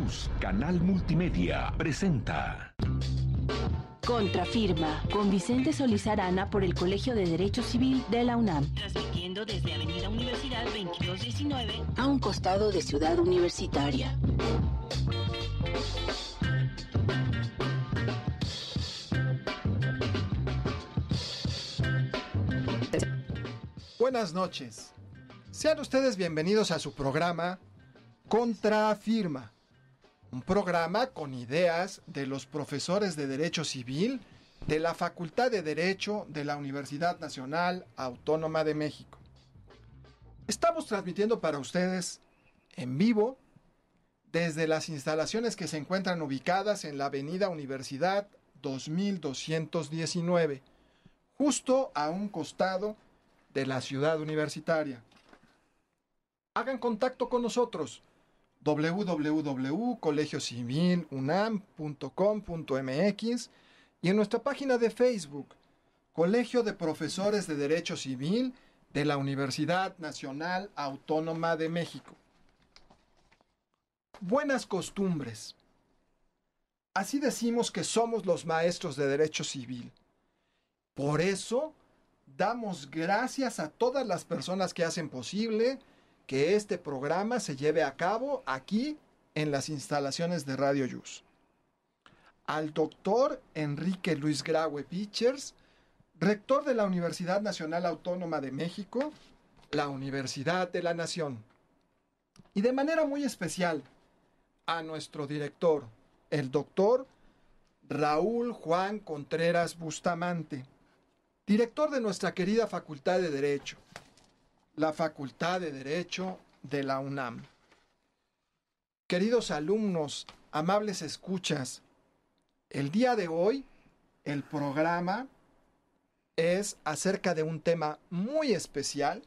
Yus, Canal Multimedia, presenta Contrafirma, con Vicente Solís Arana por el Colegio de Derecho Civil de la UNAM. Transmitiendo desde Avenida Universidad 2219 a un costado de Ciudad Universitaria. Buenas noches. Sean ustedes bienvenidos a su programa Contrafirma, un programa con ideas de los profesores de Derecho Civil de la Facultad de Derecho de la Universidad Nacional Autónoma de México. Estamos transmitiendo para ustedes en vivo desde las instalaciones que se encuentran ubicadas en la Avenida Universidad 2219, justo a un costado de la ciudad universitaria. Hagan contacto con nosotros www.colegiocivilunam.com.mx y en nuestra página de Facebook Colegio de Profesores de Derecho Civil de la Universidad Nacional Autónoma de México. Buenas costumbres. Así decimos que somos los maestros de Derecho Civil. Por eso damos gracias a todas las personas que hacen posible que este programa se lleve a cabo aquí en las instalaciones de Radio Yus. Al doctor Enrique Luis Graue Pichers, rector de la Universidad Nacional Autónoma de México, la Universidad de la Nación. Y de manera muy especial a nuestro director, el doctor Raúl Juan Contreras Bustamante, director de nuestra querida Facultad de Derecho, la Facultad de Derecho de la UNAM. Queridos alumnos, amables escuchas, el día de hoy el programa es acerca de un tema muy especial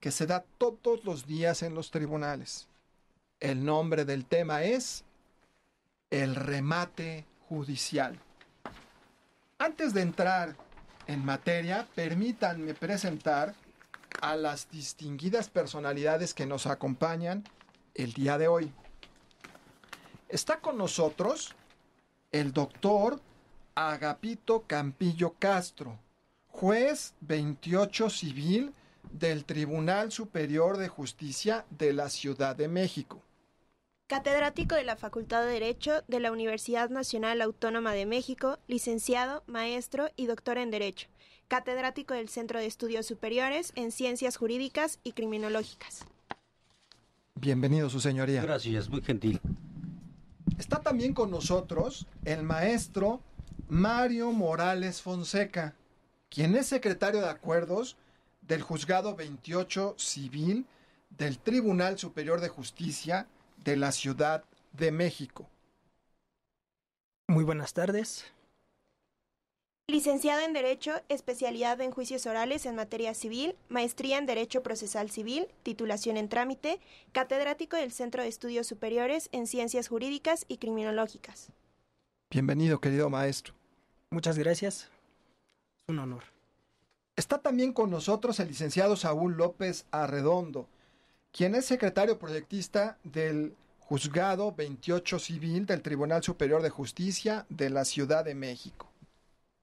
que se da todos los días en los tribunales. El nombre del tema es el remate judicial. Antes de entrar en materia, permítanme presentar a las distinguidas personalidades que nos acompañan el día de hoy. Está con nosotros el doctor Agapito Campillo Castro, juez 28 civil del Tribunal Superior de Justicia de la Ciudad de México. Catedrático de la Facultad de Derecho de la Universidad Nacional Autónoma de México, licenciado, maestro y doctor en Derecho. Catedrático del Centro de Estudios Superiores en Ciencias Jurídicas y Criminológicas. Bienvenido, su señoría. Gracias, muy gentil. Está también con nosotros el maestro Mario Morales Fonseca, quien es secretario de Acuerdos del Juzgado 28 Civil del Tribunal Superior de Justicia de la Ciudad de México. Muy buenas tardes. Licenciado en Derecho, especialidad en Juicios Orales en materia civil, maestría en Derecho Procesal Civil, titulación en trámite, catedrático del Centro de Estudios Superiores en Ciencias Jurídicas y Criminológicas. Bienvenido, querido maestro. Muchas gracias. Es un honor. Está también con nosotros el licenciado Saúl López Arredondo, quien es secretario proyectista del Juzgado 28 Civil del Tribunal Superior de Justicia de la Ciudad de México.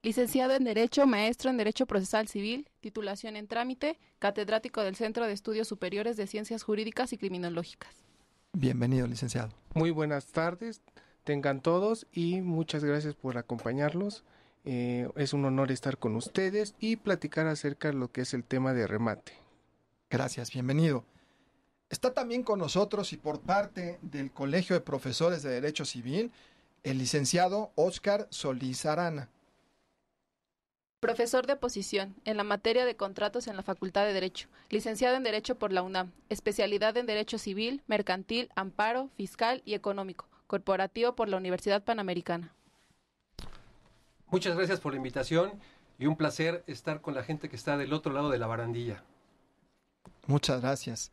Licenciado en Derecho, maestro en Derecho Procesal Civil, titulación en trámite, catedrático del Centro de Estudios Superiores de Ciencias Jurídicas y Criminológicas. Bienvenido, licenciado. Muy buenas tardes, tengan todos y muchas gracias por acompañarnos. Es un honor estar con ustedes y platicar acerca de lo que es el tema de remate. Gracias, bienvenido. Está también con nosotros y por parte del Colegio de Profesores de Derecho Civil, el licenciado Óscar Solís Arana. Profesor de oposición en la materia de contratos en la Facultad de Derecho, licenciado en Derecho por la UNAM, especialidad en Derecho Civil, Mercantil, Amparo, Fiscal y Económico, corporativo por la Universidad Panamericana. Muchas gracias por la invitación y un placer estar con la gente que está del otro lado de la barandilla. Muchas gracias.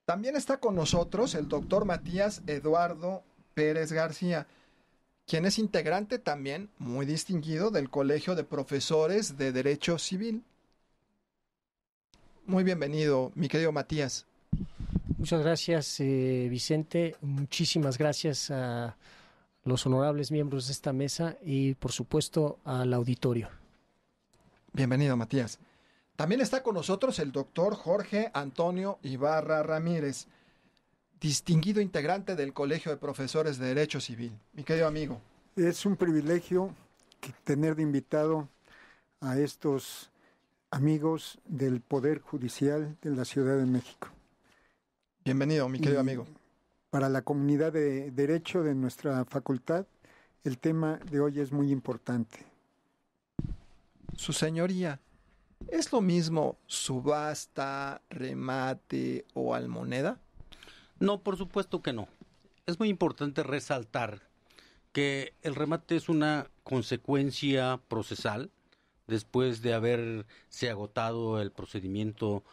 También está con nosotros el doctor Matías Eduardo Pérez García, quien es integrante también muy distinguido del Colegio de Profesores de Derecho Civil. Muy bienvenido, mi querido Matías. Muchas gracias, Vicente. Muchísimas gracias a los honorables miembros de esta mesa y, por supuesto, al auditorio. Bienvenido, Matías. También está con nosotros el doctor Jorge Antonio Ibarra Ramírez, distinguido integrante del Colegio de Profesores de Derecho Civil. Mi querido amigo. Es un privilegio tener de invitado a estos amigos del Poder Judicial de la Ciudad de México. Bienvenido, mi querido amigo. Para la comunidad de Derecho de nuestra facultad, el tema de hoy es muy importante. Su señoría, ¿es lo mismo subasta, remate o almoneda? No, por supuesto que no. Es muy importante resaltar que el remate es una consecuencia procesal después de haberse agotado el procedimiento,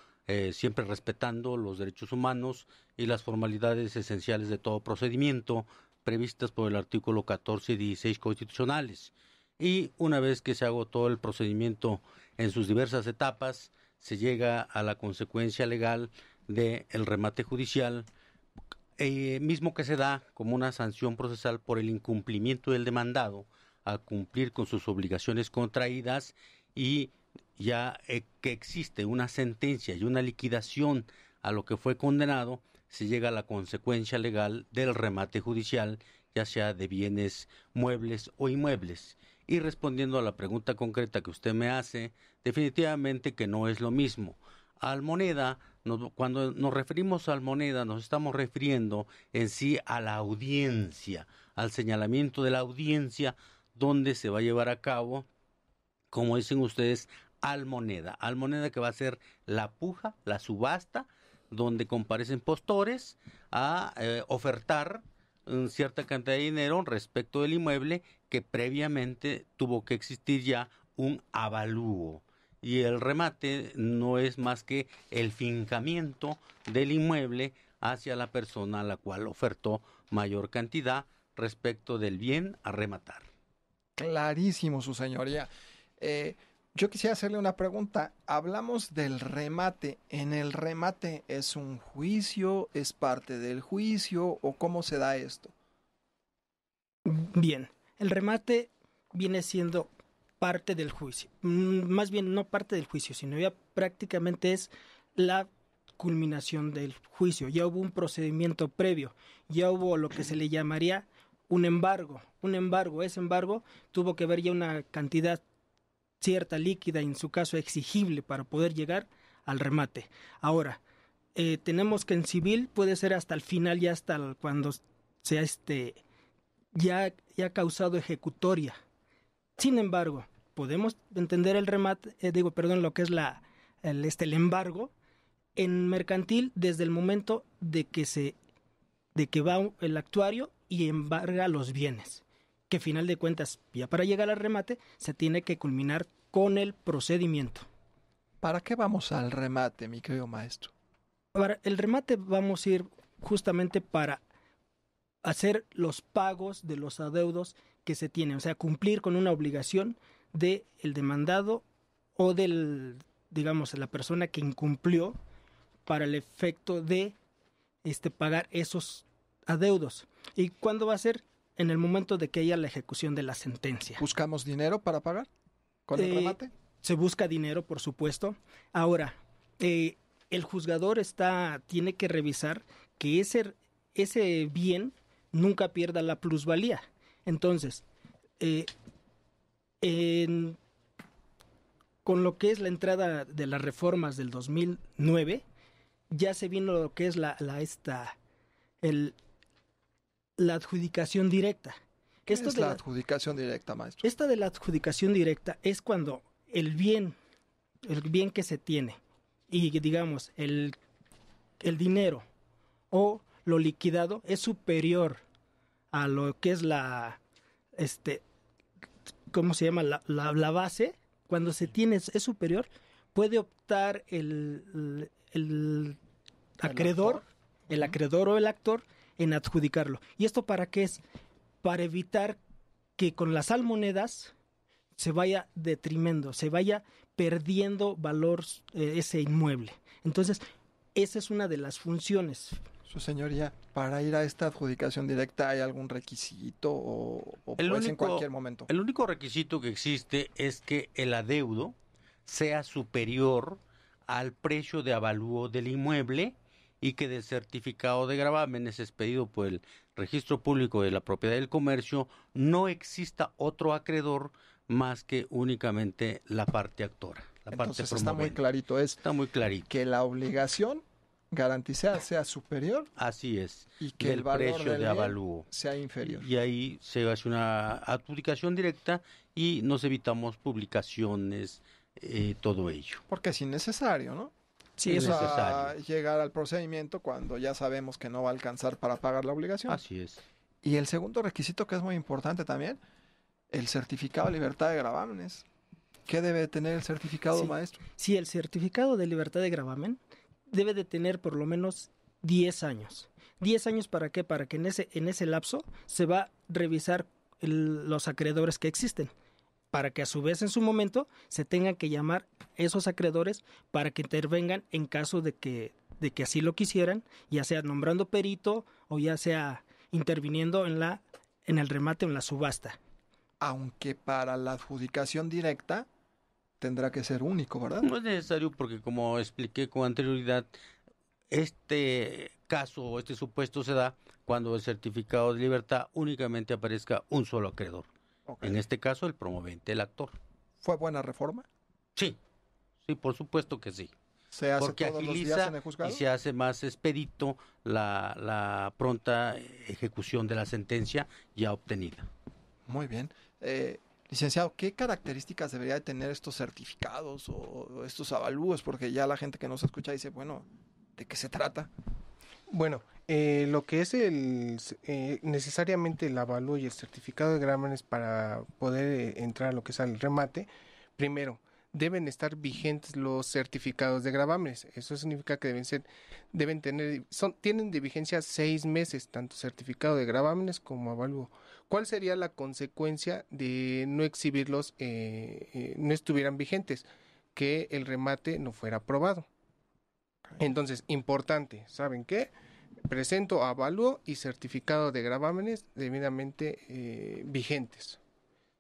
siempre respetando los derechos humanos y las formalidades esenciales de todo procedimiento previstas por el artículo 14 y 16 constitucionales. Y una vez que se agotó el procedimiento en sus diversas etapas, se llega a la consecuencia legal del remate judicial, mismo que se da como una sanción procesal por el incumplimiento del demandado a cumplir con sus obligaciones contraídas, y ya que existe una sentencia y una liquidación a lo que fue condenado, se llega a la consecuencia legal del remate judicial, ya sea de bienes muebles o inmuebles. Y respondiendo a la pregunta concreta que usted me hace, definitivamente que no es lo mismo. Almoneda, cuando nos referimos a almoneda, nos estamos refiriendo en sí a la audiencia, al señalamiento de la audiencia donde se va a llevar a cabo, como dicen ustedes, almoneda. Almoneda que va a ser la puja, la subasta, donde comparecen postores a ofertar cierta cantidad de dinero respecto del inmueble que previamente tuvo que existir ya un avalúo. Y el remate no es más que el fincamiento del inmueble hacia la persona a la cual ofertó mayor cantidad respecto del bien a rematar. Clarísimo, su señoría. Yo quisiera hacerle una pregunta. Hablamos del remate. ¿En el remate es un juicio, es parte del juicio o cómo se da esto? Bien, el remate viene siendo parte del juicio. Más bien no parte del juicio, sino ya prácticamente es la culminación del juicio. Ya hubo un procedimiento previo, ya hubo lo que se le llamaría un embargo. Ese embargo tuvo que haber ya una cantidad cierta, líquida, en su caso exigible, para poder llegar al remate. Ahora, tenemos que en civil puede ser hasta el final, ya hasta cuando sea ya ha causado ejecutoria. Sin embargo, podemos entender el remate, lo que es el embargo en mercantil desde el momento de que va el actuario y embarga los bienes, que a final de cuentas, ya para llegar al remate, se tiene que culminar con el procedimiento. ¿Para qué vamos al remate, mi querido maestro? Para el remate vamos a ir justamente para hacer los pagos de los adeudos que se tienen, o sea, cumplir con una obligación del demandado o la persona que incumplió para el efecto de pagar esos adeudos. ¿Y cuándo va a ser? En el momento de que haya la ejecución de la sentencia. ¿Buscamos dinero para pagar con el remate? Se busca dinero, por supuesto. Ahora, el juzgador tiene que revisar que ese bien nunca pierda la plusvalía. Entonces, con lo que es la entrada de las reformas del 2009, ya se vino lo que es la adjudicación directa. ¿Qué es la adjudicación directa, maestro? Esta de la adjudicación directa es cuando el bien que se tiene y digamos el dinero o lo liquidado es superior a lo que es ¿cómo se llama? La base. Cuando se tiene es superior, puede optar el acreedor o el actor en adjudicarlo. ¿Y esto para qué es? Para evitar que con las almonedas se vaya detrimendo, se vaya perdiendo valor ese inmueble. Entonces, esa es una de las funciones. Su señoría, para ir a esta adjudicación directa, ¿hay algún requisito o puede ser en cualquier momento? El único requisito que existe es que el adeudo sea superior al precio de avalúo del inmueble y que del certificado de gravámenes expedido por el Registro Público de la Propiedad del Comercio no exista otro acreedor más que únicamente la parte actora, la Entonces parte está muy promovente. clarito, Está muy clarito. que la obligación garantizada sea superior Así es. y que del el valor precio del de bien avalúo sea inferior. y ahí se hace una adjudicación directa y nos evitamos publicaciones, todo ello. Porque es innecesario, ¿no? Sí, Es eso O sea, necesario. llegar al procedimiento cuando ya sabemos que no va a alcanzar para pagar la obligación. Así es. Y el segundo requisito que es muy importante también, el certificado de libertad de gravámenes. ¿Qué debe tener el certificado, Sí. maestro? Sí, el certificado de libertad de gravamen debe de tener por lo menos 10 años. ¿10 años para qué? Para que en ese lapso se va a revisar los acreedores que existen, para que a su vez en su momento se tengan que llamar esos acreedores para que intervengan en caso de que así lo quisieran, ya sea nombrando perito o ya sea interviniendo en el remate o en la subasta. Aunque para la adjudicación directa tendrá que ser único, ¿verdad? No es necesario porque, como expliqué con anterioridad, este caso o este supuesto se da cuando el certificado de libertad únicamente aparezca un solo acreedor. Ok. En este caso, el promovente, el actor. ¿Fue buena reforma? Sí, por supuesto que sí. ¿Se hace Porque todos los días agiliza en el juzgado? y se hace más expedito la pronta ejecución de la sentencia ya obtenida. Muy bien. Licenciado, ¿qué características debería de tener estos certificados o estos avalúos? Porque ya la gente que nos escucha dice, bueno, ¿de qué se trata? Bueno, lo que es necesariamente el avalúo y el certificado de gravámenes para poder entrar a lo que es el remate, primero, deben estar vigentes los certificados de gravámenes. Eso significa que tienen de vigencia 6 meses, tanto certificado de gravámenes como avalúo. ¿Cuál sería la consecuencia de no exhibirlos, no estuvieran vigentes? Que el remate no fuera aprobado. Entonces, importante, ¿saben qué? Presento avalúo y certificado de gravámenes debidamente vigentes.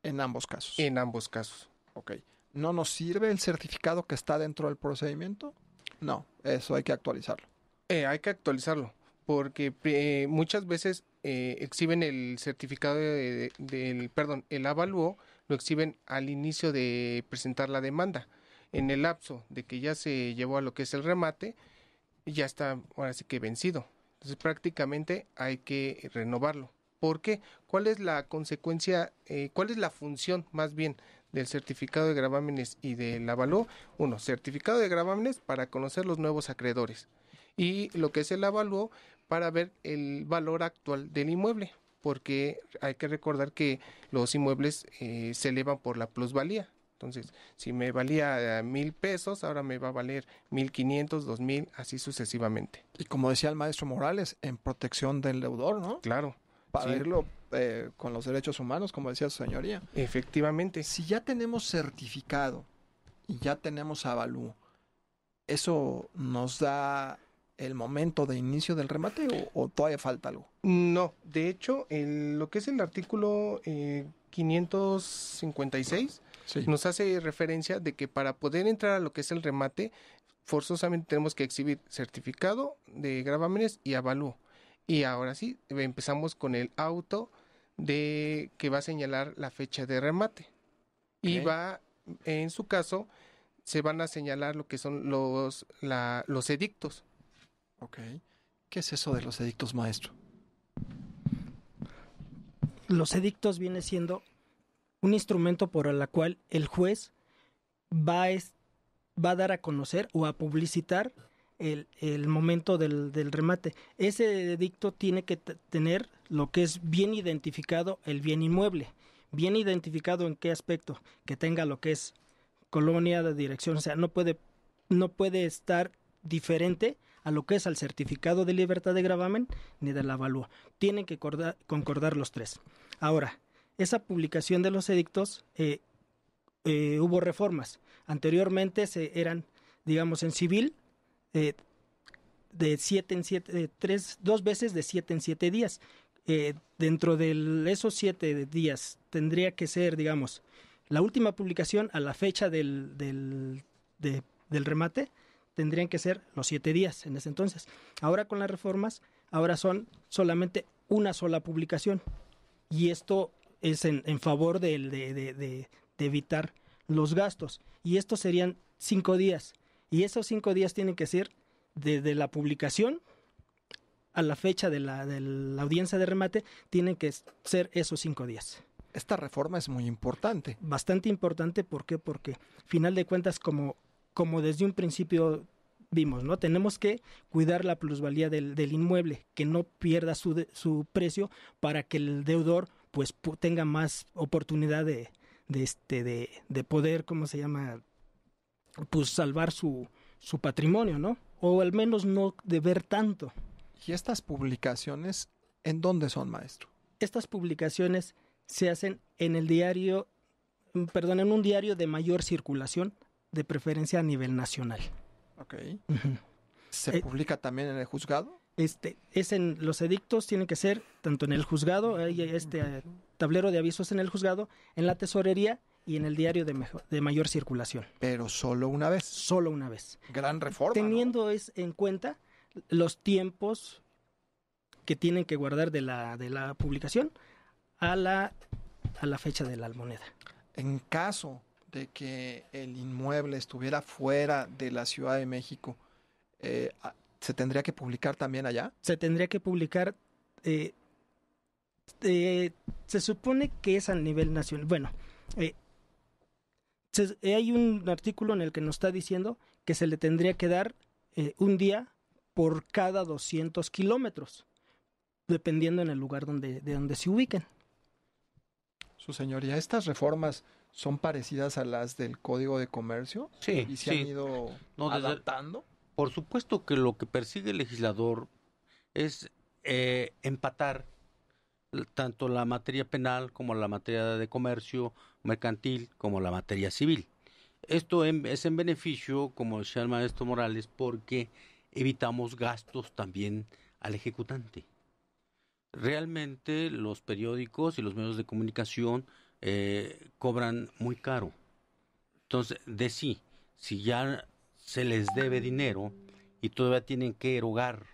En ambos casos. En ambos casos. Ok. ¿No nos sirve el certificado que está dentro del procedimiento? No, eso hay que actualizarlo. Hay que actualizarlo, porque muchas veces exhiben el certificado el avalúo, lo exhiben al inicio de presentar la demanda. En el lapso de que ya se llevó a lo que es el remate, ya está ahora sí que vencido. Entonces prácticamente hay que renovarlo. ¿Por qué? ¿Cuál es la consecuencia, cuál es la función más bien del certificado de gravámenes y del avalúo? Uno, certificado de gravámenes para conocer los nuevos acreedores y lo que es el avalúo para ver el valor actual del inmueble, porque hay que recordar que los inmuebles se elevan por la plusvalía. Entonces, si me valía 1,000 pesos, ahora me va a valer 1,500, 2,000, así sucesivamente. Y como decía el maestro Morales, en protección del deudor, ¿no? Claro. Para Sí. irlo con los derechos humanos, como decía su señoría. Efectivamente. Si ya tenemos certificado y ya tenemos avalúo, ¿eso nos da el momento de inicio del remate o todavía falta algo? No, de hecho, lo que es el artículo 556 Sí. nos hace referencia de que para poder entrar a lo que es el remate, forzosamente tenemos que exhibir certificado de gravámenes y avalúo. Y ahora sí, empezamos con el auto que va a señalar la fecha de remate. Y Ok. en su caso, se van a señalar lo que son los edictos. Ok. ¿Qué es eso de los edictos, maestro? Los edictos viene siendo un instrumento por el cual el juez va a dar a conocer o a publicitar el momento del remate. Ese edicto tiene que tener lo que es bien identificado el bien inmueble. Bien identificado en qué aspecto, que tenga lo que es colonia de dirección, o sea, no puede estar diferente a lo que es al certificado de libertad de gravamen ni del avalúo. Tienen que concordar los tres. Ahora, esa publicación de los edictos, hubo reformas. Anteriormente eran, digamos, en civil, de 7 en 7, 2 veces de 7 en 7 días. Dentro de esos 7 días tendría que ser, digamos, la última publicación a la fecha del remate, tendrían que ser los 7 días en ese entonces. Ahora con las reformas, ahora son solamente una sola publicación. Y esto es en favor de evitar los gastos. Y estos serían 5 días. Y esos 5 días tienen que ser desde la publicación a la fecha de la audiencia de remate, tienen que ser esos 5 días. Esta reforma es muy importante. Bastante importante, ¿por qué? Porque, final de cuentas, como desde un principio vimos, ¿no? Tenemos que cuidar la plusvalía del inmueble, que no pierda su precio para que el deudor pues tenga más oportunidad de poder, ¿cómo se llama? Pues salvar su patrimonio, ¿no? O al menos no deber tanto. ¿Y estas publicaciones en dónde son, maestro? Estas publicaciones se hacen en un diario de mayor circulación, de preferencia a nivel nacional. Ok. ¿Se publica también en el juzgado? Los edictos tienen que ser tanto en el juzgado, hay tablero de avisos en el juzgado, en la tesorería y en el diario de mayor circulación. Pero solo una vez. Solo una vez. Gran reforma. Teniendo en cuenta los tiempos que tienen que guardar de la publicación a la fecha de la almoneda. En caso de que el inmueble estuviera fuera de la Ciudad de México, ¿se tendría que publicar también allá? Se tendría que publicar, se supone que es a nivel nacional. Bueno, hay un artículo en el que nos está diciendo que se le tendría que dar un día por cada 200 kilómetros, dependiendo en el lugar de donde se ubiquen. Su señoría, ¿estas reformas son parecidas a las del Código de Comercio? Sí. ¿Y se han ido adaptando? Por supuesto que lo que persigue el legislador es empatar tanto la materia penal como la materia de comercio mercantil como la materia civil. Esto es en beneficio, como decía el maestro Morales, porque evitamos gastos también al ejecutante. Realmente los periódicos y los medios de comunicación cobran muy caro. Entonces, si ya se les debe dinero y todavía tienen que erogar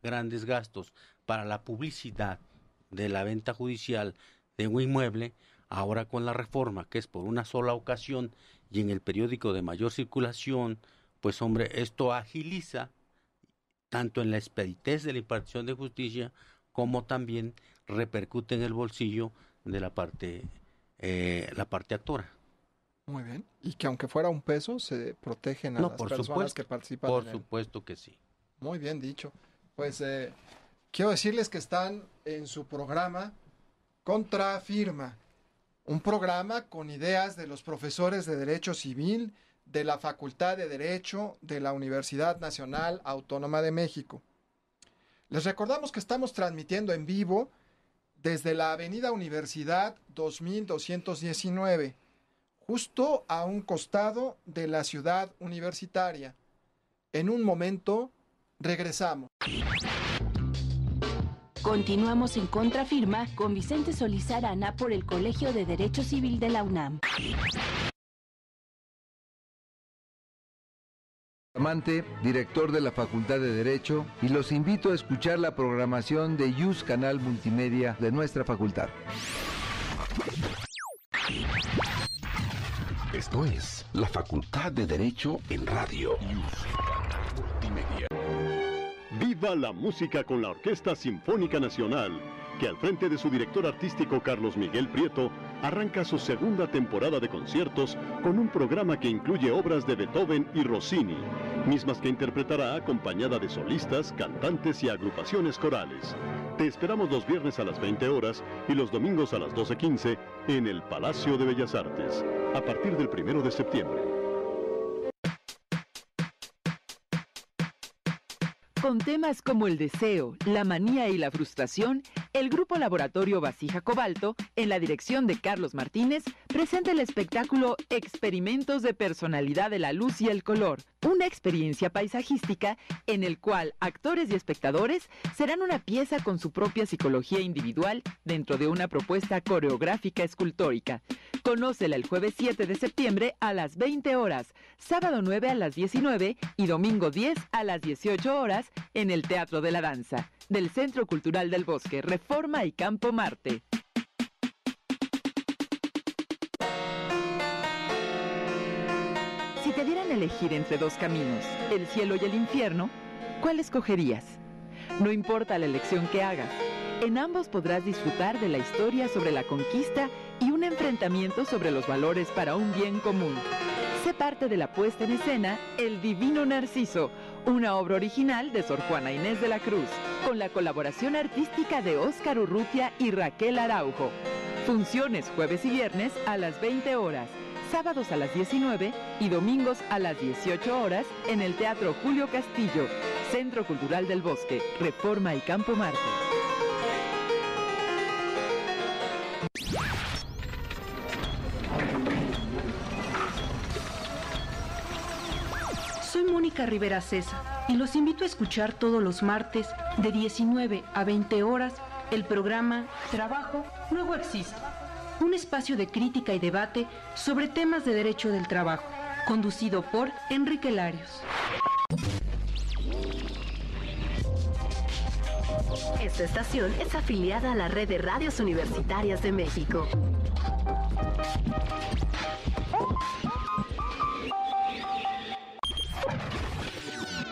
grandes gastos para la publicidad de la venta judicial de un inmueble, ahora con la reforma, que es por una sola ocasión y en el periódico de mayor circulación, pues hombre, esto agiliza tanto en la expeditez de la impartición de justicia como también repercute en el bolsillo de la parte actora. Muy bien. Y que aunque fuera un peso, se protegen a las personas que participan en él. Por supuesto que sí. Muy bien dicho. Pues quiero decirles que están en su programa Contrafirma, un programa con ideas de los profesores de Derecho Civil de la Facultad de Derecho de la Universidad Nacional Autónoma de México. Les recordamos que estamos transmitiendo en vivo desde la Avenida Universidad 2219, justo a un costado de la ciudad universitaria. En un momento, regresamos. Continuamos en Contrafirma con Vicente Solís Arana por el Colegio de Derecho Civil de la UNAM. Amante, director de la Facultad de Derecho, y los invito a escuchar la programación de YUS Canal Multimedia de nuestra facultad. Esto es la Facultad de Derecho en Radio YUS Canal Multimedia. Viva la música con la Orquesta Sinfónica Nacional, que al frente de su director artístico Carlos Miguel Prieto, arranca su segunda temporada de conciertos con un programa que incluye obras de Beethoven y Rossini, mismas que interpretará acompañada de solistas, cantantes y agrupaciones corales. Te esperamos los viernes a las 20 horas y los domingos a las 12:15 en el Palacio de Bellas Artes, a partir del 1 de septiembre. Con temas como el deseo, la manía y la frustración, el Grupo Laboratorio Vasija Cobalto, en la dirección de Carlos Martínez, presenta el espectáculo Experimentos de Personalidad de la Luz y el Color, una experiencia paisajística en el cual actores y espectadores serán una pieza con su propia psicología individual dentro de una propuesta coreográfica escultórica. Conócela el jueves 7 de septiembre a las 20 horas, sábado 9 a las 19 y domingo 10 a las 18 horas en el Teatro de la Danza, del Centro Cultural del Bosque, Reforma y Campo Marte. Si te dieran a elegir entre dos caminos, el cielo y el infierno, ¿cuál escogerías? No importa la elección que hagas, en ambos podrás disfrutar de la historia sobre la conquista y un enfrentamiento sobre los valores para un bien común. Sé parte de la puesta en escena El Divino Narciso, una obra original de Sor Juana Inés de la Cruz, con la colaboración artística de Óscar Urrutia y Raquel Araujo. Funciones jueves y viernes a las 20 horas, sábados a las 19 y domingos a las 18 horas en el Teatro Julio Castillo, Centro Cultural del Bosque, Reforma y Campo Marte. Soy Mónica Rivera Cesa y los invito a escuchar todos los martes de 19 a 20 horas el programa Trabajo Luego Existe, un espacio de crítica y debate sobre temas de derecho del trabajo, conducido por Enrique Larios. Esta estación es afiliada a la Red de Radios Universitarias de México.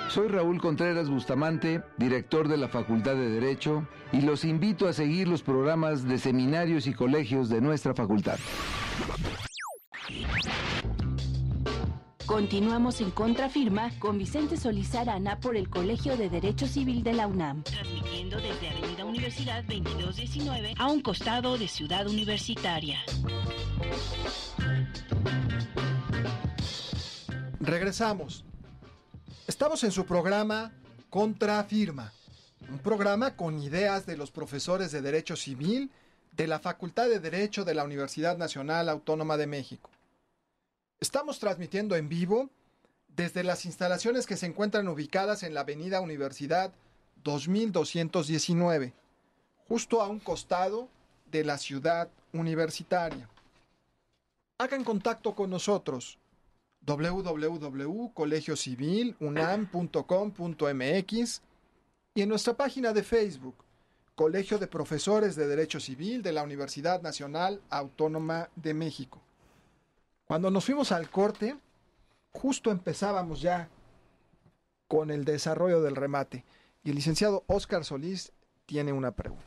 Soy Raúl Contreras Bustamante, director de la Facultad de Derecho, y los invito a seguir los programas de seminarios y colegios de nuestra facultad. Continuamos en Contrafirma con Vicente Solís Arana por el Colegio de Derecho Civil de la UNAM. Transmitiendo desde Avenida Universidad 2219 a un costado de Ciudad Universitaria. Regresamos. Estamos en su programa Contrafirma, un programa con ideas de los profesores de Derecho Civil de la Facultad de Derecho de la Universidad Nacional Autónoma de México. Estamos transmitiendo en vivo desde las instalaciones que se encuentran ubicadas en la Avenida Universidad 2219, justo a un costado de la Ciudad Universitaria. Hagan contacto con nosotros www.colegiocivilunam.com.mx y en nuestra página de Facebook, Colegio de Profesores de Derecho Civil de la Universidad Nacional Autónoma de México. Cuando nos fuimos al corte, justo empezábamos ya con el desarrollo del remate y el licenciado Óscar Solís tiene una pregunta.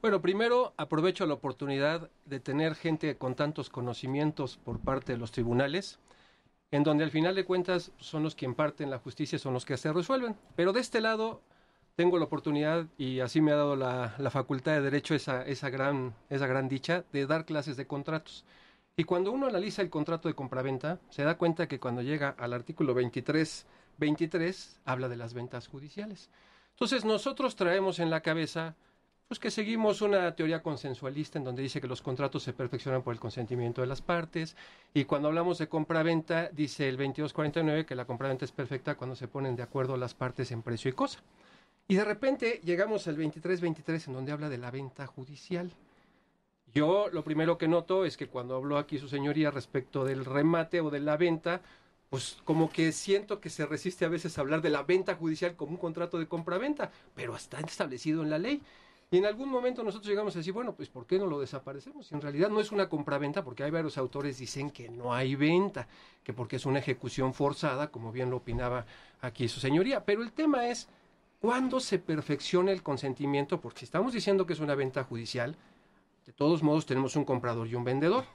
Bueno, primero aprovecho la oportunidad de tener gente con tantos conocimientos por parte de los tribunales, en donde al final de cuentas son los que imparten la justicia, son los que se resuelven. Pero de este lado tengo la oportunidad, y así me ha dado la Facultad de Derecho esa gran dicha de dar clases de contratos. Y cuando uno analiza el contrato de compraventa, se da cuenta que cuando llega al artículo 23 habla de las ventas judiciales. Entonces nosotros traemos en la cabeza pues que seguimos una teoría consensualista en donde dice que los contratos se perfeccionan por el consentimiento de las partes, y cuando hablamos de compraventa dice el 2249 que la compraventa es perfecta cuando se ponen de acuerdo las partes en precio y cosa. Y de repente llegamos al 2323 en donde habla de la venta judicial. Yo lo primero que noto es que cuando habló aquí su señoría respecto del remate o de la venta, pues como que siento que se resiste a veces a hablar de la venta judicial como un contrato de compraventa, pero está establecido en la ley. Y en algún momento nosotros llegamos a decir, bueno, pues ¿por qué no lo desaparecemos? Y en realidad no es una compraventa, porque hay varios autores que dicen que no hay venta, que porque es una ejecución forzada, como bien lo opinaba aquí su señoría. Pero el tema es, ¿cuándo se perfecciona el consentimiento? Porque si estamos diciendo que es una venta judicial, de todos modos tenemos un comprador y un vendedor.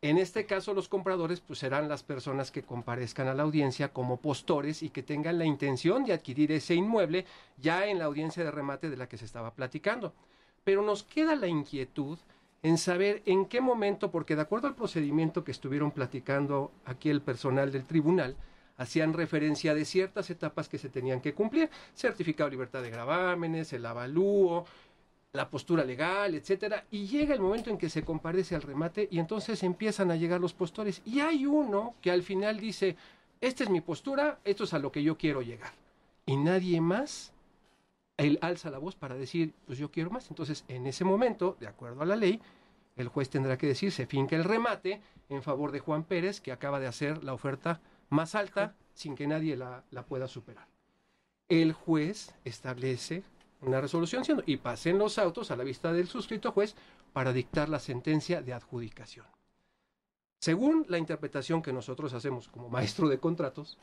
En este caso los compradores pues serán las personas que comparezcan a la audiencia como postores y que tengan la intención de adquirir ese inmueble ya en la audiencia de remate de la que se estaba platicando. Pero nos queda la inquietud en saber en qué momento, porque de acuerdo al procedimiento que estuvieron platicando aquí el personal del tribunal, hacían referencia de ciertas etapas que se tenían que cumplir: certificado de libertad de gravámenes, el avalúo, la postura legal, etcétera, y llega el momento en que se comparece al remate y entonces empiezan a llegar los postores. Y hay uno que al final dice, esta es mi postura, esto es a lo que yo quiero llegar. Y nadie más, él alza la voz para decir, pues yo quiero más. Entonces, en ese momento, de acuerdo a la ley, el juez tendrá que decir, se finca el remate en favor de Juan Pérez, que acaba de hacer la oferta más alta sin que nadie la pueda superar. El juez establece una resolución y pasen los autos a la vista del suscrito juez para dictar la sentencia de adjudicación. Según la interpretación que nosotros hacemos como maestro de contratos,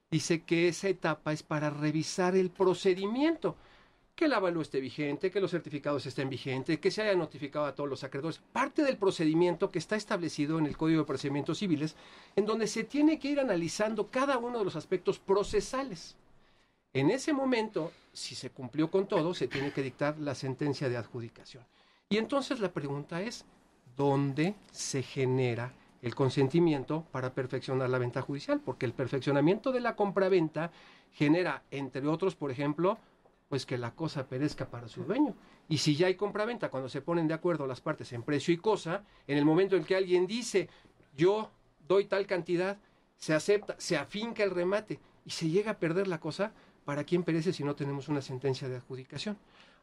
dice que esa etapa es para revisar el procedimiento, que el avalúo esté vigente, que los certificados estén vigentes, que se haya notificado a todos los acreedores. Parte del procedimiento que está establecido en el Código de Procedimientos Civiles, en donde se tiene que ir analizando cada uno de los aspectos procesales. En ese momento, si se cumplió con todo, se tiene que dictar la sentencia de adjudicación. Y entonces la pregunta es, ¿dónde se genera el consentimiento para perfeccionar la venta judicial? Porque el perfeccionamiento de la compraventa genera, entre otros, por ejemplo, pues que la cosa perezca para su dueño. Y si ya hay compraventa, cuando se ponen de acuerdo las partes en precio y cosa, en el momento en que alguien dice, yo doy tal cantidad, se acepta, se afinca el remate y se llega a perder la cosa, ¿para quién perece si no tenemos una sentencia de adjudicación?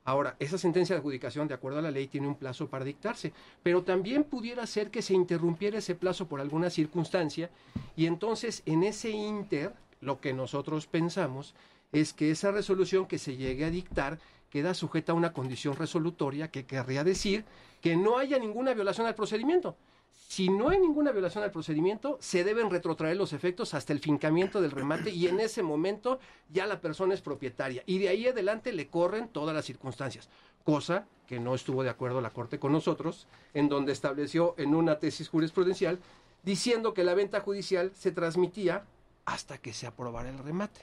Ahora, esa sentencia de adjudicación, de acuerdo a la ley, tiene un plazo para dictarse, pero también pudiera ser que se interrumpiera ese plazo por alguna circunstancia y entonces en ese ínter, lo que nosotros pensamos es que esa resolución que se llegue a dictar queda sujeta a una condición resolutoria que querría decir que no haya ninguna violación al procedimiento. Si no hay ninguna violación al procedimiento, se deben retrotraer los efectos hasta el fincamiento del remate y en ese momento ya la persona es propietaria. Y de ahí adelante le corren todas las circunstancias. Cosa que no estuvo de acuerdo la Corte con nosotros, en donde estableció en una tesis jurisprudencial diciendo que la venta judicial se transmitía hasta que se aprobara el remate.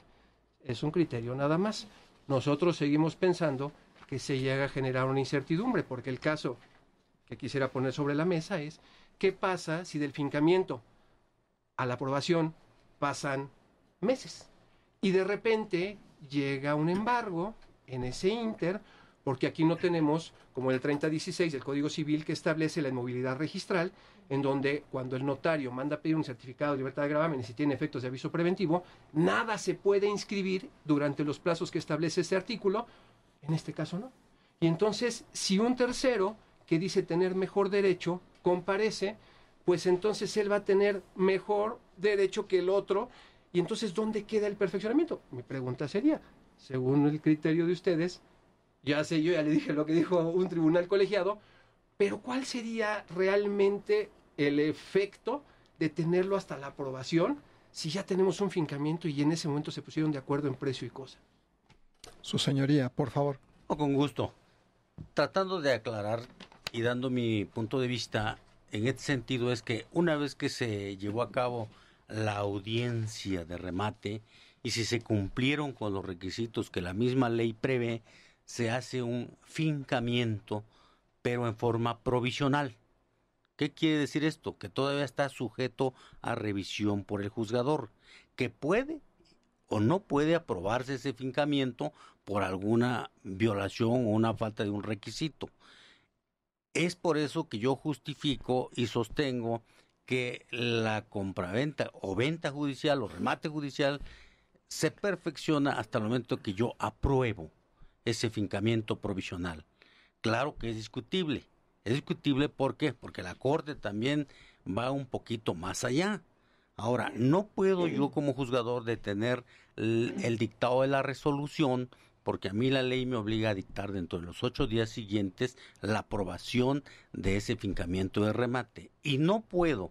Es un criterio nada más. Nosotros seguimos pensando que se llega a generar una incertidumbre, porque el caso que quisiera poner sobre la mesa es ¿qué pasa si del fincamiento a la aprobación pasan meses? Y de repente llega un embargo en ese ínter, porque aquí no tenemos, como el 3016 del Código Civil, que establece la inmovilidad registral, en donde cuando el notario manda a pedir un certificado de libertad de gravamen y si tiene efectos de aviso preventivo, nada se puede inscribir durante los plazos que establece ese artículo, en este caso no. Y entonces, si un tercero que dice tener mejor derecho comparece, pues entonces él va a tener mejor derecho que el otro, y entonces ¿dónde queda el perfeccionamiento? Mi pregunta sería, según el criterio de ustedes, ya sé, yo ya le dije lo que dijo un tribunal colegiado, pero ¿cuál sería realmente el efecto de tenerlo hasta la aprobación si ya tenemos un fincamiento y en ese momento se pusieron de acuerdo en precio y cosa? Su señoría, por favor. Con gusto. Tratando de aclarar y dando mi punto de vista en este sentido, es que una vez que se llevó a cabo la audiencia de remate y si se cumplieron con los requisitos que la misma ley prevé, se hace un fincamiento, pero en forma provisional. ¿Qué quiere decir esto? Que todavía está sujeto a revisión por el juzgador, que puede o no puede aprobarse ese fincamiento por alguna violación o una falta de un requisito. Es por eso que yo justifico y sostengo que la compraventa o venta judicial o remate judicial se perfecciona hasta el momento que yo apruebo ese fincamiento provisional. Claro que es discutible. Es discutible ¿por qué? Porque la Corte también va un poquito más allá. Ahora, no puedo yo como juzgador detener el dictado de la resolución, porque a mí la ley me obliga a dictar dentro de los 8 días siguientes la aprobación de ese fincamiento de remate. Y no puedo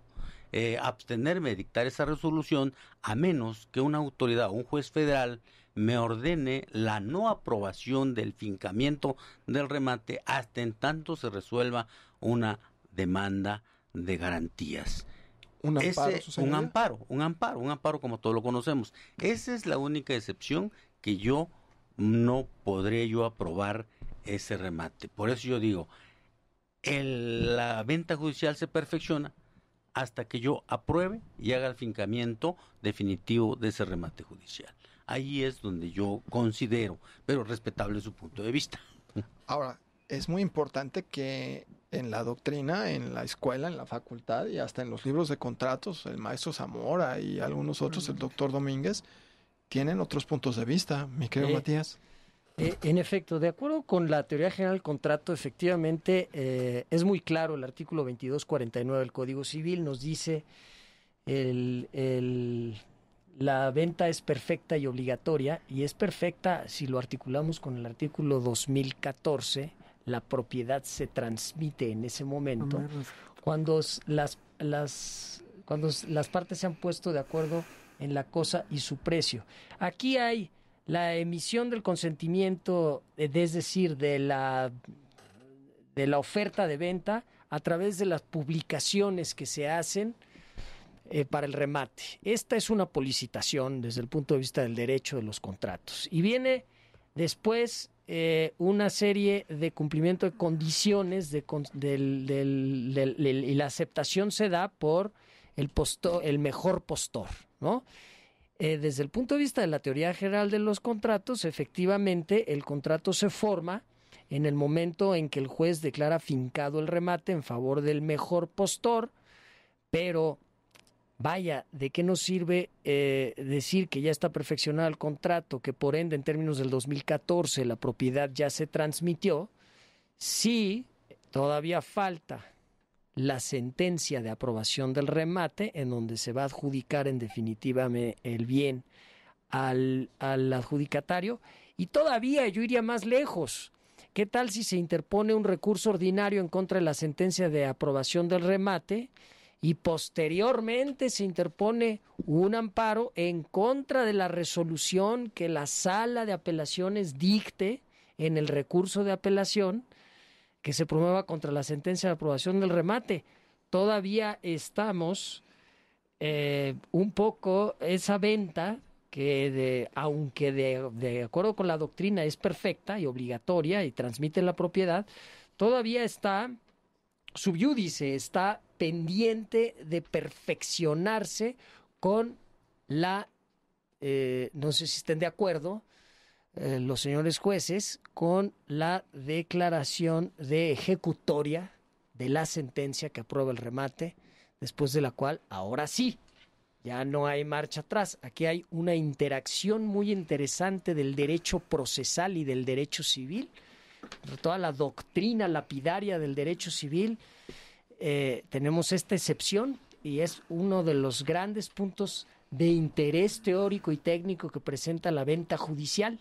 abstenerme de dictar esa resolución a menos que una autoridad o un juez federal me ordene la no aprobación del fincamiento del remate hasta en tanto se resuelva una demanda de garantías. ¿Un amparo, un amparo como todos lo conocemos. Esa es la única excepción que yo no podré yo aprobar ese remate. Por eso yo digo, la venta judicial se perfecciona hasta que yo apruebe y haga el fincamiento definitivo de ese remate judicial. Ahí es donde yo considero, pero respetable su punto de vista. Ahora, es muy importante que en la doctrina, en la escuela, en la facultad y hasta en los libros de contratos, el maestro Zamora y algunos otros, el doctor Domínguez, tienen otros puntos de vista, mi querido Matías. En efecto, de acuerdo con la teoría general del contrato, efectivamente es muy claro, el artículo 2249 del Código Civil nos dice la venta es perfecta y obligatoria, y es perfecta si lo articulamos con el artículo 2014, la propiedad se transmite en ese momento, cuando las partes se han puesto de acuerdo en la cosa y su precio. Aquí hay la emisión del consentimiento, es decir, de la oferta de venta a través de las publicaciones que se hacen para el remate. Esta es una policitación desde el punto de vista del derecho de los contratos. Y viene después una serie de cumplimiento de condiciones y la aceptación se da por el mejor postor, ¿no? Desde el punto de vista de la teoría general de los contratos, efectivamente el contrato se forma en el momento en que el juez declara fincado el remate en favor del mejor postor, pero vaya, ¿de qué nos sirve decir que ya está perfeccionado el contrato, que por ende en términos del 2014 la propiedad ya se transmitió, si todavía falta la sentencia de aprobación del remate, en donde se va a adjudicar en definitiva el bien al adjudicatario? Y todavía yo iría más lejos. ¿Qué tal si se interpone un recurso ordinario en contra de la sentencia de aprobación del remate y posteriormente se interpone un amparo en contra de la resolución que la sala de apelaciones dicte en el recurso de apelación que se promueva contra la sentencia de aprobación del remate? Todavía estamos un poco esa venta que aunque de acuerdo con la doctrina es perfecta y obligatoria y transmite la propiedad, todavía está sub iudice, está pendiente de perfeccionarse con la, no sé si estén de acuerdo, los señores jueces, con la declaración de ejecutoria de la sentencia que aprueba el remate, después de la cual, ahora sí, ya no hay marcha atrás. Aquí hay una interacción muy interesante del derecho procesal y del derecho civil, toda la doctrina lapidaria del derecho civil. Tenemos esta excepción y es uno de los grandes puntos de interés teórico y técnico que presenta la venta judicial.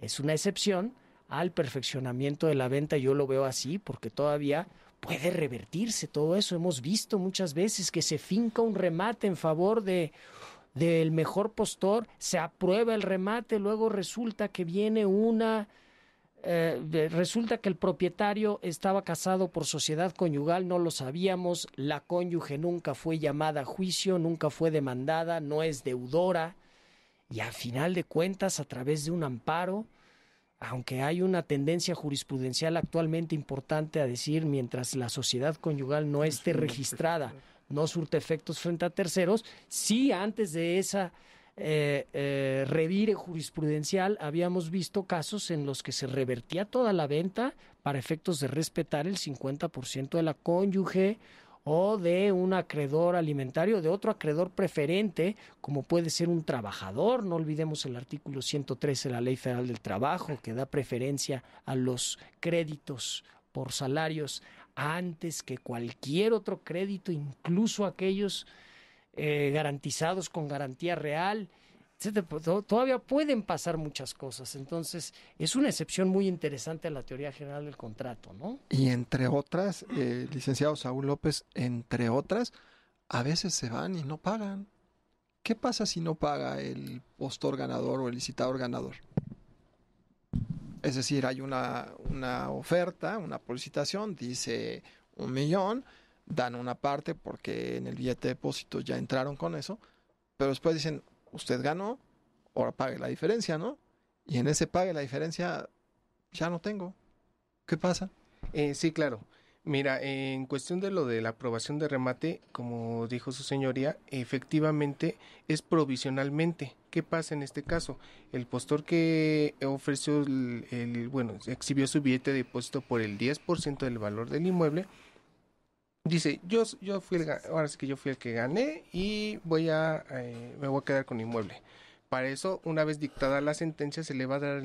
Es una excepción al perfeccionamiento de la venta. Yo lo veo así porque todavía puede revertirse todo eso. Hemos visto muchas veces que se finca un remate en favor del mejor postor, se aprueba el remate, luego resulta que viene resulta que el propietario estaba casado por sociedad conyugal, no lo sabíamos, la cónyuge nunca fue llamada a juicio, nunca fue demandada, no es deudora, y a final de cuentas, a través de un amparo, aunque hay una tendencia jurisprudencial actualmente importante a decir, mientras la sociedad conyugal no esté registrada, no surte efectos frente a terceros, sí, antes de esa revire jurisprudencial habíamos visto casos en los que se revertía toda la venta para efectos de respetar el 50% de la cónyuge o de un acreedor alimentario, de otro acreedor preferente, como puede ser un trabajador. No olvidemos el artículo 113 de la Ley Federal del Trabajo, que da preferencia a los créditos por salarios antes que cualquier otro crédito, incluso aquellos garantizados con garantía real, etcétera. Todavía pueden pasar muchas cosas. Entonces, es una excepción muy interesante a la teoría general del contrato, ¿no? Y entre otras, licenciado Saúl López, entre otras, a veces se van y no pagan. ¿Qué pasa si no paga el postor ganador o el licitador ganador? Es decir, hay una oferta, una licitación, dice 1 millón, dan una parte porque en el billete de depósito ya entraron con eso, pero después dicen, usted ganó, ahora pague la diferencia, ¿no? Y en ese pague la diferencia ya no tengo. ¿Qué pasa? Sí, claro. Mira, en cuestión de lo de la aprobación de remate, como dijo su señoría, efectivamente es provisionalmente. ¿Qué pasa en este caso? El postor que ofreció exhibió su billete de depósito por el 10% del valor del inmueble, dice, yo fui ahora sí que yo fui el que gané y me voy a quedar con el inmueble. Para eso, una vez dictada la sentencia, se le va a dar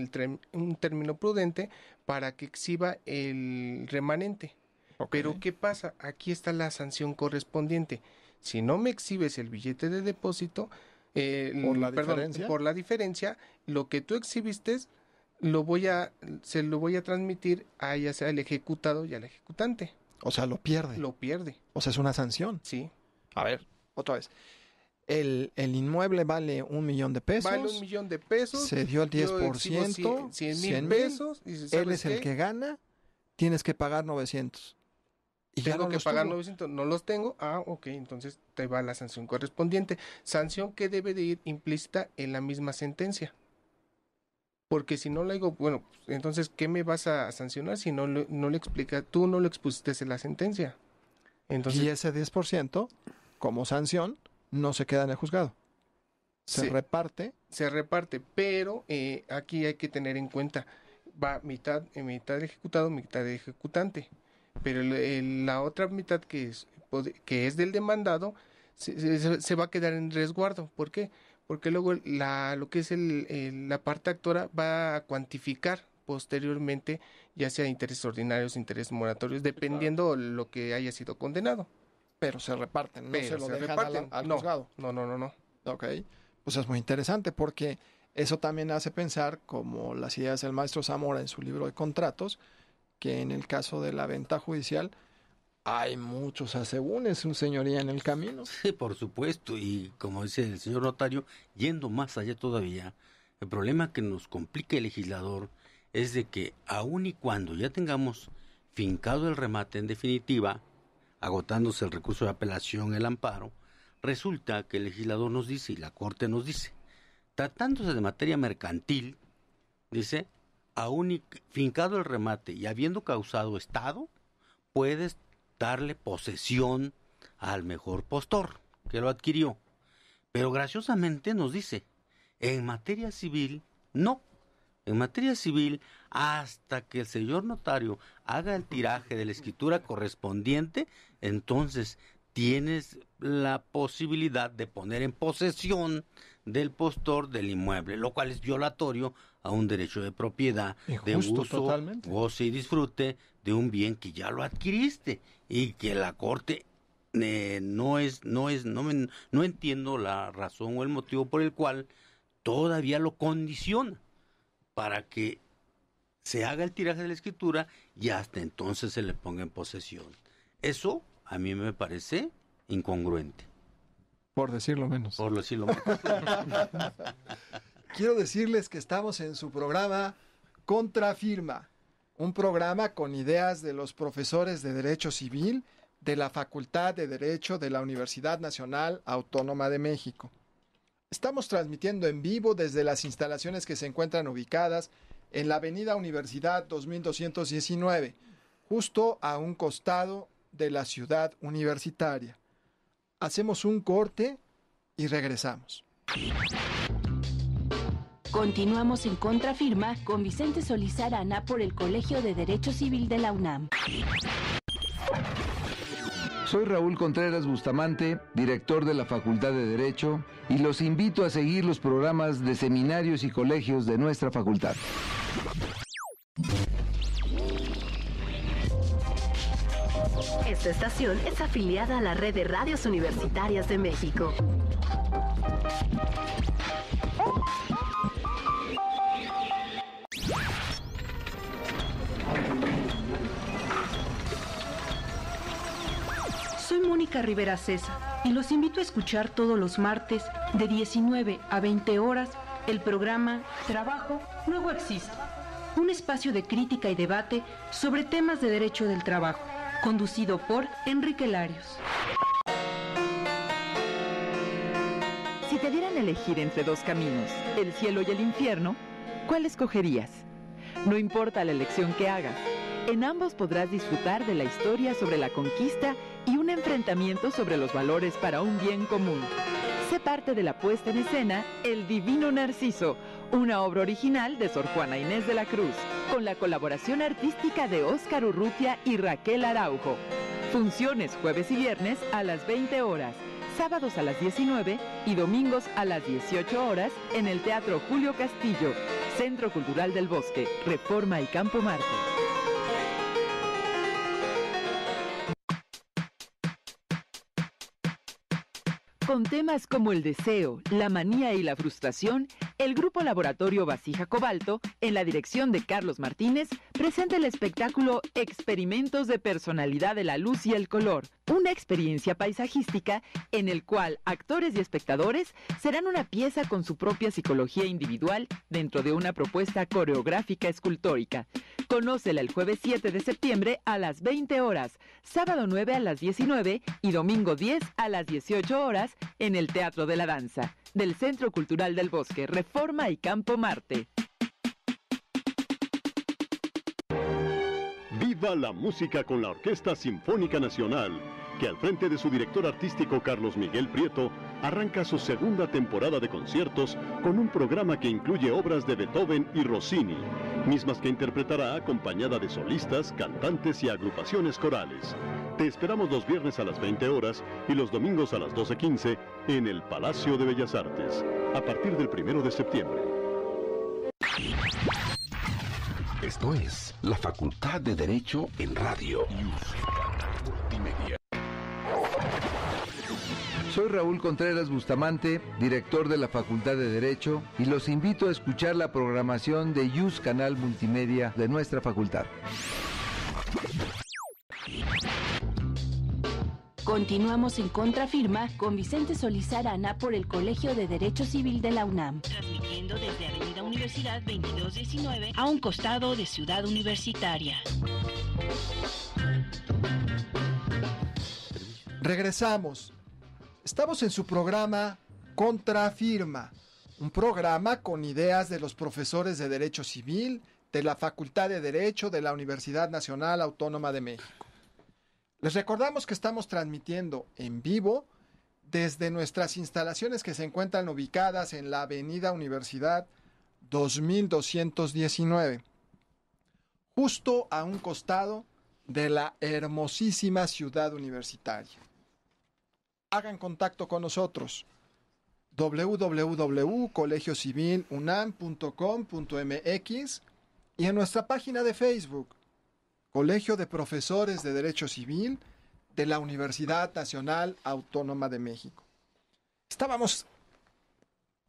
un término prudente para que exhiba el remanente. Okay. Pero ¿qué pasa? Aquí está la sanción correspondiente. Si no me exhibes el billete de depósito, por la diferencia, lo que tú exhibiste se lo voy a transmitir a ya sea el ejecutado y al ejecutante. O sea, lo pierde. Lo pierde. O sea, es una sanción. Sí. A ver, otra vez. El inmueble vale $1,000,000. Vale $1,000,000. Se dio el 10%. 100,000 pesos. Él es el que gana. Tienes que pagar 900. Y tengo que pagar 900, no los tengo. Ok, entonces te va la sanción correspondiente. Sanción que debe de ir implícita en la misma sentencia. Porque si no le digo, bueno, entonces, ¿qué me vas a sancionar si no le explica, tú no lo expusiste en la sentencia? Entonces, y ese 10%, como sanción, no se queda en el juzgado. Se reparte. Se reparte, pero aquí hay que tener en cuenta, va mitad el ejecutado, mitad del ejecutante. Pero la otra mitad que es del demandado se va a quedar en resguardo. ¿Por qué? Porque luego lo que es la parte actora va a cuantificar posteriormente, ya sea intereses ordinarios, intereses moratorios, dependiendo lo que haya sido condenado. Pero se reparten, no se lo dejan al juzgado. No. Ok, pues es muy interesante porque eso también hace pensar, como las ideas del maestro Zamora en su libro de contratos, que en el caso de la venta judicial hay muchos asegúnes, su señoría, en el camino. Sí, por supuesto, y como dice el señor notario, yendo más allá todavía, el problema que nos complica el legislador es de que aun y cuando ya tengamos fincado el remate en definitiva, agotándose el recurso de apelación, el amparo, resulta que el legislador nos dice, y la Corte nos dice, tratándose de materia mercantil, dice, aún y fincado el remate y habiendo causado estado, puedes darle posesión al mejor postor que lo adquirió. Pero graciosamente nos dice, en materia civil, no. En materia civil, hasta que el señor notario haga el tiraje de la escritura correspondiente, entonces tienes la posibilidad de poner en posesión del postor del inmueble, lo cual es violatorio a un derecho de propiedad, de uso, totalmente, goce y disfrute de un bien que ya lo adquiriste y que la Corte no entiendo la razón o el motivo por el cual todavía lo condiciona para que se haga el tiraje de la escritura y hasta entonces se le ponga en posesión. Eso a mí me parece incongruente. Por decirlo menos. Por decirlo menos. Quiero decirles que estamos en su programa Contrafirma, un programa con ideas de los profesores de Derecho Civil de la Facultad de Derecho de la Universidad Nacional Autónoma de México. Estamos transmitiendo en vivo desde las instalaciones que se encuentran ubicadas en la Avenida Universidad 2219, justo a un costado de la ciudad universitaria. Hacemos un corte y regresamos. Continuamos en Contrafirma con Vicente Solís Arana por el Colegio de Derecho Civil de la UNAM. Soy Raúl Contreras Bustamante, director de la Facultad de Derecho, y los invito a seguir los programas de seminarios y colegios de nuestra facultad. Esta estación es afiliada a la Red de Radios Universitarias de México. Soy Mónica Rivera César y los invito a escuchar todos los martes de 19 a 20 horas el programa Trabajo Luego Existe, un espacio de crítica y debate sobre temas de derecho del trabajo, conducido por Enrique Larios. Si te dieran a elegir entre dos caminos, el cielo y el infierno, ¿cuál escogerías? No importa la elección que hagas, En ambos podrás disfrutar de la historia sobre la conquista y un enfrentamiento sobre los valores para un bien común. Sé parte de la puesta en escena El Divino Narciso, una obra original de Sor Juana Inés de la Cruz, con la colaboración artística de Óscar Urrutia y Raquel Araujo. Funciones jueves y viernes a las 20 horas, sábados a las 19 y domingos a las 18 horas en el Teatro Julio Castillo, Centro Cultural del Bosque, Reforma y Campo Marte. Con temas como el deseo, la manía y la frustración, el Grupo Laboratorio Vasija Cobalto, en la dirección de Carlos Martínez, presenta el espectáculo Experimentos de Personalidad de la Luz y el Color, una experiencia paisajística en el cual actores y espectadores serán una pieza con su propia psicología individual dentro de una propuesta coreográfica escultórica. Conócela el jueves 7 de septiembre a las 20 horas, sábado 9 a las 19 y domingo 10 a las 18 horas en el Teatro de la Danza, del Centro Cultural del Bosque, Reforma y Campo Marte. Viva la música con la Orquesta Sinfónica Nacional, que al frente de su director artístico Carlos Miguel Prieto, arranca su segunda temporada de conciertos con un programa que incluye obras de Beethoven y Rossini, mismas que interpretará acompañada de solistas, cantantes y agrupaciones corales. Te esperamos los viernes a las 20 horas y los domingos a las 12:15 en el Palacio de Bellas Artes, a partir del 1 de septiembre. Esto es la Facultad de Derecho en Radio Multimedia. Soy Raúl Contreras Bustamante, director de la Facultad de Derecho, y los invito a escuchar la programación de YUS Canal Multimedia de nuestra facultad. Continuamos en Contrafirma con Vicente Solís Arana por el Colegio de Derecho Civil de la UNAM. Transmitiendo desde Avenida Universidad 2219 a un costado de Ciudad Universitaria. Regresamos. Estamos en su programa Contrafirma, un programa con ideas de los profesores de Derecho Civil de la Facultad de Derecho de la Universidad Nacional Autónoma de México. Les recordamos que estamos transmitiendo en vivo desde nuestras instalaciones que se encuentran ubicadas en la Avenida Universidad 2219, justo a un costado de la hermosísima ciudad universitaria. Hagan contacto con nosotros. www.colegiocivilunam.com.mx y en nuestra página de Facebook, Colegio de Profesores de Derecho Civil de la Universidad Nacional Autónoma de México. Estábamos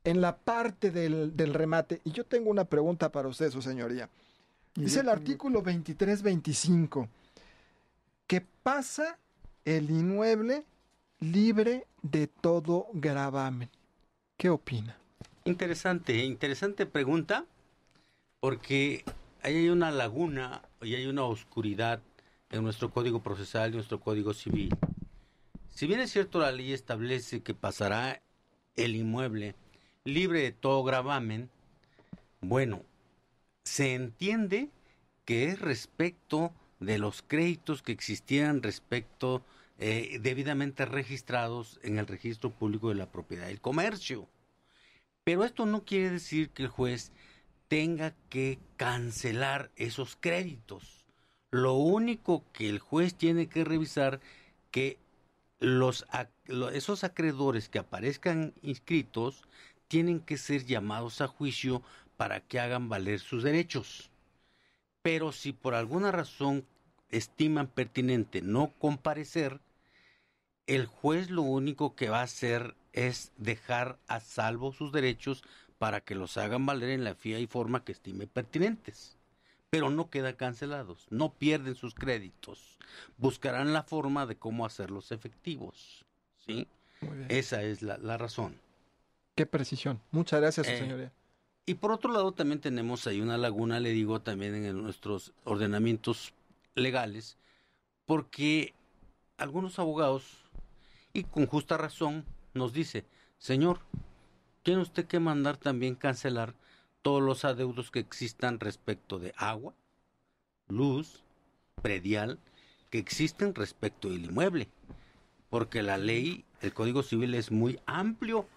en la parte del remate y yo tengo una pregunta para usted, su señoría. Dice el artículo 2325 que pasa el inmueble libre de todo gravamen. ¿Qué opina? Interesante pregunta, porque ahí hay una laguna y hay una oscuridad en nuestro Código Procesal y nuestro Código Civil. Si bien es cierto, la ley establece que pasará el inmueble libre de todo gravamen, bueno, se entiende que es respecto de los créditos que existieran respecto debidamente registrados en el Registro Público de la Propiedad y el Comercio. Pero esto no quiere decir que el juez tenga que cancelar esos créditos. Lo único que el juez tiene que revisar que esos acreedores que aparezcan inscritos tienen que ser llamados a juicio para que hagan valer sus derechos. Pero si por alguna razón estiman pertinente no comparecer, el juez lo único que va a hacer es dejar a salvo sus derechos para que los hagan valer en la fía y forma que estime pertinentes. Pero no quedan cancelados, no pierden sus créditos. Buscarán la forma de cómo hacerlos efectivos. ¿Sí? Muy bien. Esa es la razón. Qué precisión. Muchas gracias, señoría. Y por otro lado también tenemos ahí una laguna, le digo, también en nuestros ordenamientos legales, porque algunos abogados, y con justa razón, nos dice, señor, tiene usted que mandar también cancelar todos los adeudos que existan respecto de agua, luz, predial que existen respecto del inmueble, porque la ley, el Código Civil es muy amplio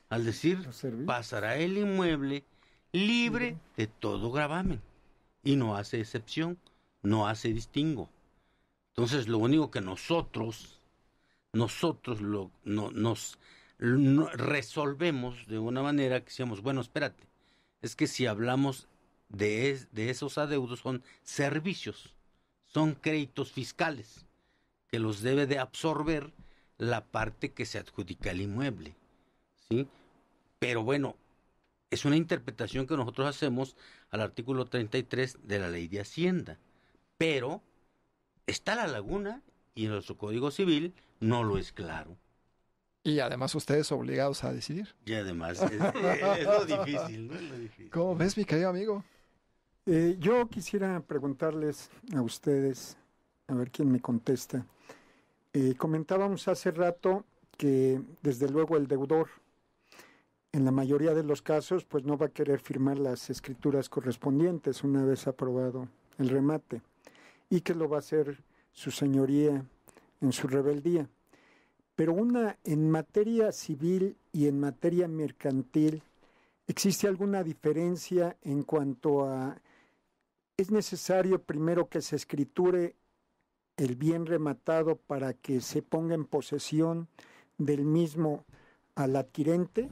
al decir pasará el inmueble libre de todo gravamen y no hace excepción, no hace distingo. Entonces lo único que nosotros nos resolvemos de una manera que decíamos, bueno, espérate, es que si hablamos de esos adeudos son servicios, son créditos fiscales que los debe de absorber la parte que se adjudica al inmueble, ¿sí? Pero bueno, es una interpretación que nosotros hacemos al artículo 33 de la Ley de Hacienda, pero está la laguna y en nuestro Código Civil no lo es claro. Y además ustedes obligados a decidir. Y además es lo difícil, ¿no? Es lo difícil. ¿Cómo ves, mi querido amigo? Yo quisiera preguntarles a ustedes, a ver quién me contesta. Comentábamos hace rato que desde luego el deudor, en la mayoría de los casos, pues no va a querer firmar las escrituras correspondientes una vez aprobado el remate, y que lo va a hacer su señoría en su rebeldía. Pero en materia civil y en materia mercantil, ¿existe alguna diferencia en cuanto a es necesario primero que se escriture el bien rematado para que se ponga en posesión del mismo al adquirente?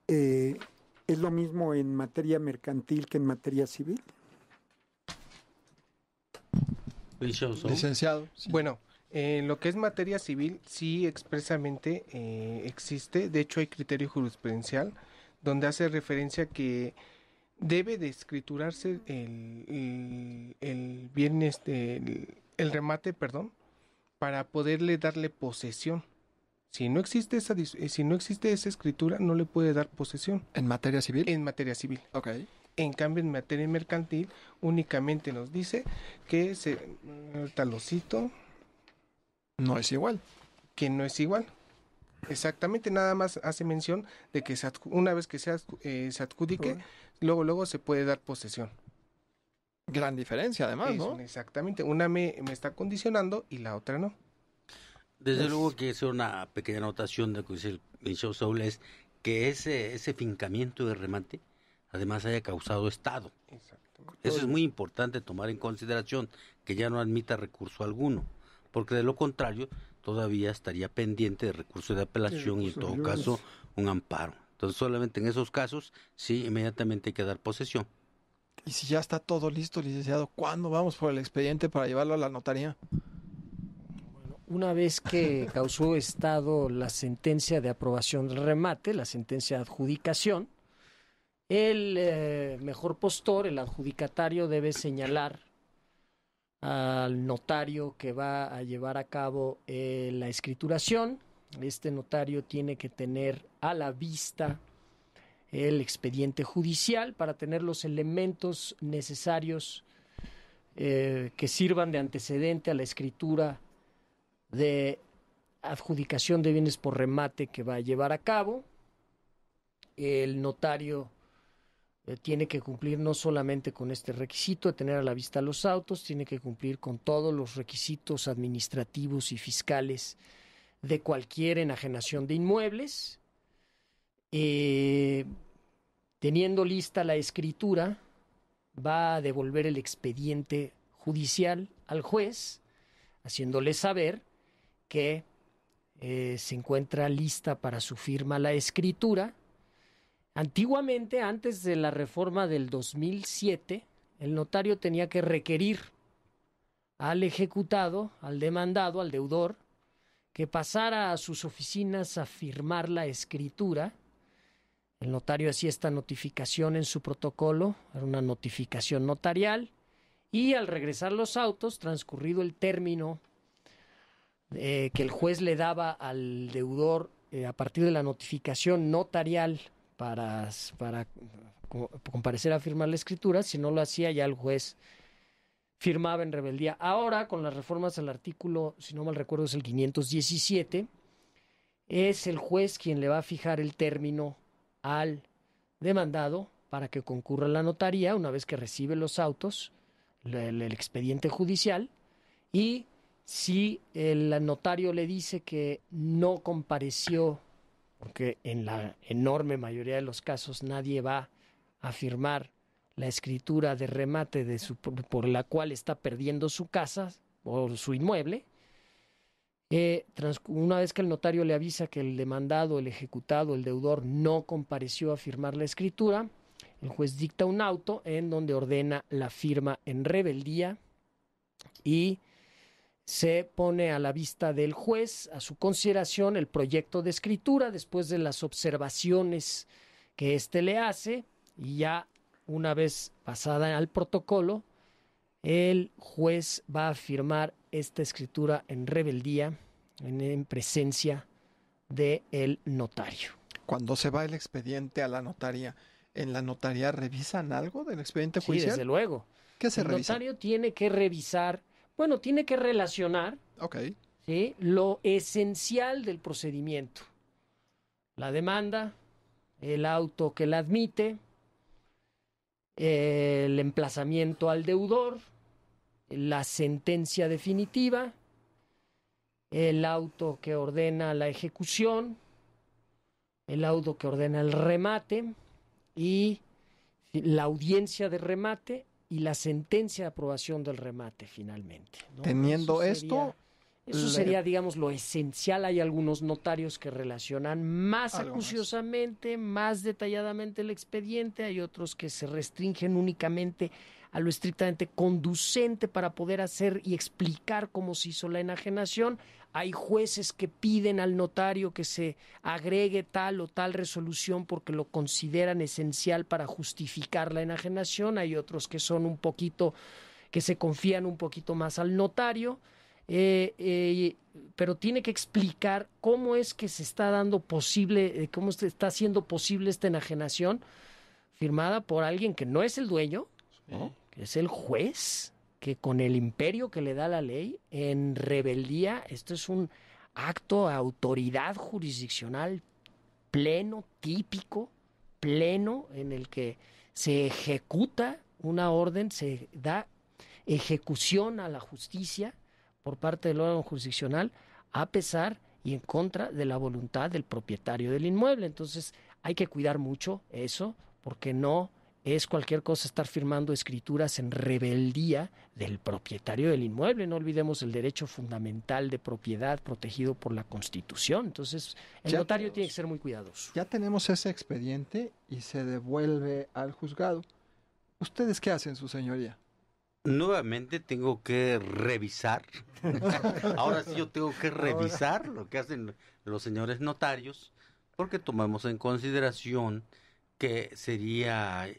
¿Es lo mismo en materia mercantil que en materia civil? Licenciado. Sí. Bueno, en lo que es materia civil, sí expresamente existe, de hecho hay criterio jurisprudencial donde hace referencia que debe de escriturarse el bien, el remate, para poderle darle posesión. Si no existe esa escritura, no le puede dar posesión. ¿En materia civil? En materia civil. Ok. En cambio, en materia mercantil, únicamente nos dice que ahorita lo cito. No es igual. Que no es igual. Exactamente, nada más hace mención de que una vez que se adjudique, luego se puede dar posesión. Gran diferencia, además, ¿no? Exactamente, una me está condicionando y la otra no. Desde luego que es una pequeña anotación de lo que dice el licenciado Saúl, es que ese fincamiento de remate además haya causado estado. Eso es muy importante tomar en consideración, que ya no admita recurso alguno, porque de lo contrario todavía estaría pendiente de recurso de apelación y en todo caso un amparo. Entonces solamente en esos casos sí, inmediatamente hay que dar posesión. Y si ya está todo listo, licenciado, ¿cuándo vamos por el expediente para llevarlo a la notaría? Una vez que causó estado la sentencia de aprobación del remate, la sentencia de adjudicación, el mejor postor, el adjudicatario, debe señalar al notario que va a llevar a cabo la escrituración. Este notario tiene que tener a la vista el expediente judicial para tener los elementos necesarios que sirvan de antecedente a la escritura de adjudicación de bienes por remate que va a llevar a cabo. El notario tiene que cumplir no solamente con este requisito de tener a la vista los autos, tiene que cumplir con todos los requisitos administrativos y fiscales de cualquier enajenación de inmuebles. Teniendo lista la escritura, va a devolver el expediente judicial al juez, haciéndole saber que se encuentra lista para su firma la escritura. Antiguamente, antes de la reforma del 2007, el notario tenía que requerir al ejecutado, al demandado, al deudor, que pasara a sus oficinas a firmar la escritura. El notario hacía esta notificación en su protocolo, era una notificación notarial, y al regresar los autos, transcurrido el término que el juez le daba al deudor a partir de la notificación notarial para comparecer a firmar la escritura, si no lo hacía ya el juez firmaba en rebeldía. Ahora, con las reformas al artículo, si no mal recuerdo es el 517, es el juez quien le va a fijar el término al demandado para que concurra a la notaría una vez que recibe los autos, el expediente judicial, y si el notario le dice que no compareció, porque en la enorme mayoría de los casos nadie va a firmar la escritura de remate por la cual está perdiendo su casa o su inmueble, una vez que el notario le avisa que el demandado, el ejecutado, el deudor no compareció a firmar la escritura, el juez dicta un auto en donde ordena la firma en rebeldía y se pone a la vista del juez, a su consideración, el proyecto de escritura después de las observaciones que éste le hace, y ya una vez pasada al protocolo, el juez va a firmar esta escritura en rebeldía en presencia del notario. Cuando se va el expediente a la notaria, ¿en la notaría revisan algo del expediente Sí, judicial? desde luego. ¿Qué se revisa? El notario tiene que revisar, tiene que relacionar ¿sí?, lo esencial del procedimiento. La demanda, el auto que la admite, el emplazamiento al deudor, la sentencia definitiva, el auto que ordena la ejecución, el auto que ordena el remate y la audiencia de remate y la sentencia de aprobación del remate finalmente, ¿no? Teniendo Eso sería, digamos, lo esencial. Hay algunos notarios que relacionan más Algo acuciosamente, más detalladamente el expediente. Hay otros que se restringen únicamente a lo estrictamente conducente para poder hacer y explicar cómo se hizo la enajenación. Hay jueces que piden al notario que se agregue tal o tal resolución porque lo consideran esencial para justificar la enajenación. Hay otros que son un poquito, que se confían un poquito más al notario. Pero tiene que explicar cómo es que se está dando posible, cómo se está haciendo posible esta enajenación firmada por alguien que no es el dueño, ¿no?, que es el juez, que con el imperio que le da la ley, en rebeldía, esto es un acto de autoridad jurisdiccional pleno, típico, pleno, en el que se ejecuta una orden, se da ejecución a la justicia por parte del órgano jurisdiccional, a pesar y en contra de la voluntad del propietario del inmueble. Entonces hay que cuidar mucho eso, porque no es cualquier cosa estar firmando escrituras en rebeldía del propietario del inmueble. No olvidemos el derecho fundamental de propiedad protegido por la Constitución. Entonces el notario tiene que ser muy cuidadoso. Ya tenemos ese expediente y se devuelve al juzgado. ¿Ustedes qué hacen, su señoría? Nuevamente tengo que revisar. Ahora sí yo tengo que revisar lo que hacen los señores notarios, porque tomamos en consideración que sería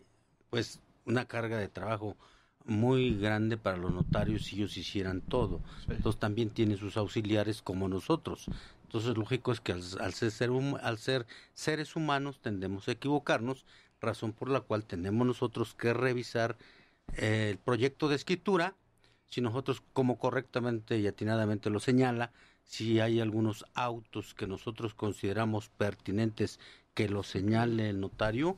pues una carga de trabajo muy grande para los notarios si ellos hicieran todo. Entonces también tienen sus auxiliares como nosotros. Entonces lógico es que al ser seres humanos tendemos a equivocarnos, razón por la cual tenemos nosotros que revisar el proyecto de escritura, si nosotros, como correctamente y atinadamente lo señala, si hay algunos autos que nosotros consideramos pertinentes que lo señale el notario,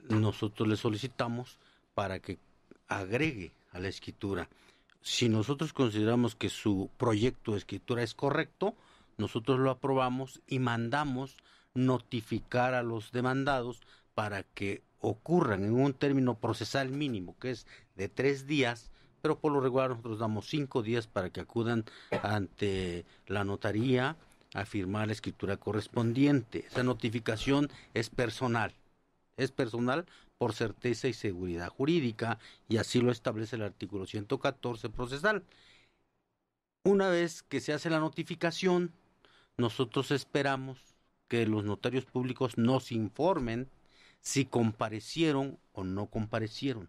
nosotros le solicitamos para que agregue a la escritura. Si nosotros consideramos que su proyecto de escritura es correcto, nosotros lo aprobamos y mandamos notificar a los demandados para que ocurran en un término procesal mínimo, que es de 3 días, pero por lo regular nosotros damos 5 días para que acudan ante la notaría a firmar la escritura correspondiente. Esa notificación es personal por certeza y seguridad jurídica, y así lo establece el artículo 114 procesal. Una vez que se hace la notificación, nosotros esperamos que los notarios públicos nos informen si comparecieron o no comparecieron.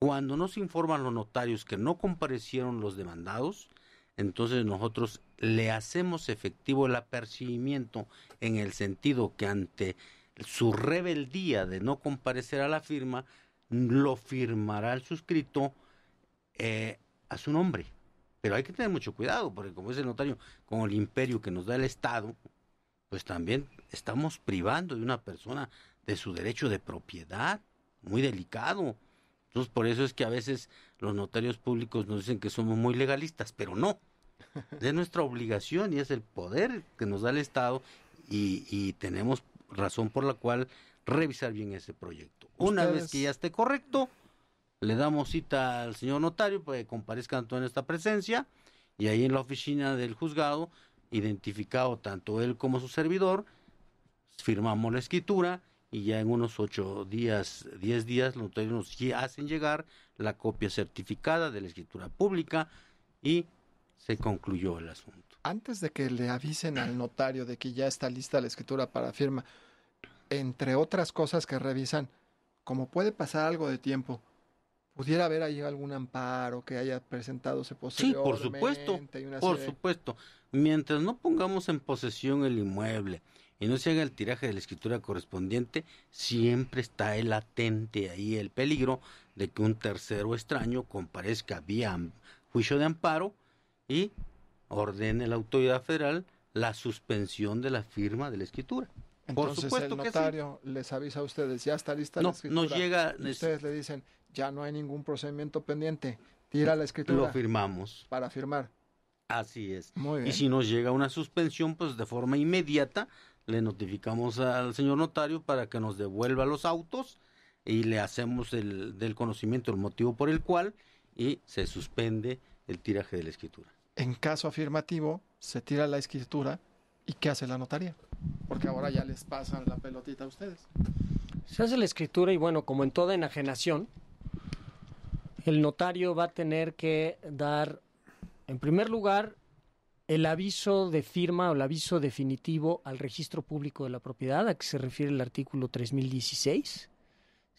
Cuando nos informan los notarios que no comparecieron los demandados, entonces nosotros le hacemos efectivo el apercibimiento, en el sentido que ante su rebeldía de no comparecer a la firma, lo firmará el suscrito a su nombre. Pero hay que tener mucho cuidado, porque como es el notario, con el imperio que nos da el Estado, pues también estamos privando de una persona de su derecho de propiedad, muy delicado. Entonces por eso es que a veces los notarios públicos nos dicen que somos muy legalistas, pero no. Es nuestra obligación y es el poder que nos da el Estado y tenemos razón por la cual revisar bien ese proyecto. Una vez que ya esté correcto, le damos cita al señor notario para que comparezca en nuestra presencia y ahí en la oficina del juzgado, identificado tanto él como su servidor, firmamos la escritura y ya en unos 8 días, 10 días, los notarios nos hacen llegar la copia certificada de la escritura pública y se concluyó el asunto. Antes de que le avisen al notario de que ya está lista la escritura para firma, entre otras cosas que revisan, como puede pasar algo de tiempo, ¿pudiera haber ahí algún amparo que haya presentándose posteriormente? Sí, por supuesto. Mientras no pongamos en posesión el inmueble y no se haga el tiraje de la escritura correspondiente, siempre está el latente ahí el peligro de que un tercero extraño comparezca vía juicio de amparo y ordene la autoridad federal la suspensión de la firma de la escritura. Entonces, por supuesto el notario les avisa a ustedes, ya está lista la escritura. Nos llega, y ustedes le dicen, ya no hay ningún procedimiento pendiente, tira la escritura. Lo firmamos. Para firmar. Así es. Muy bien. Y si nos llega una suspensión, pues de forma inmediata le notificamos al señor notario para que nos devuelva los autos y le hacemos del conocimiento el motivo por el cual y se suspende el tiraje de la escritura. En caso afirmativo, se tira la escritura y ¿qué hace la notaría? Porque ahora ya les pasan la pelotita a ustedes. Se hace la escritura y bueno, como en toda enajenación, el notario va a tener que dar, en primer lugar, el aviso de firma o el aviso definitivo al registro público de la propiedad, a que se refiere el artículo 3016.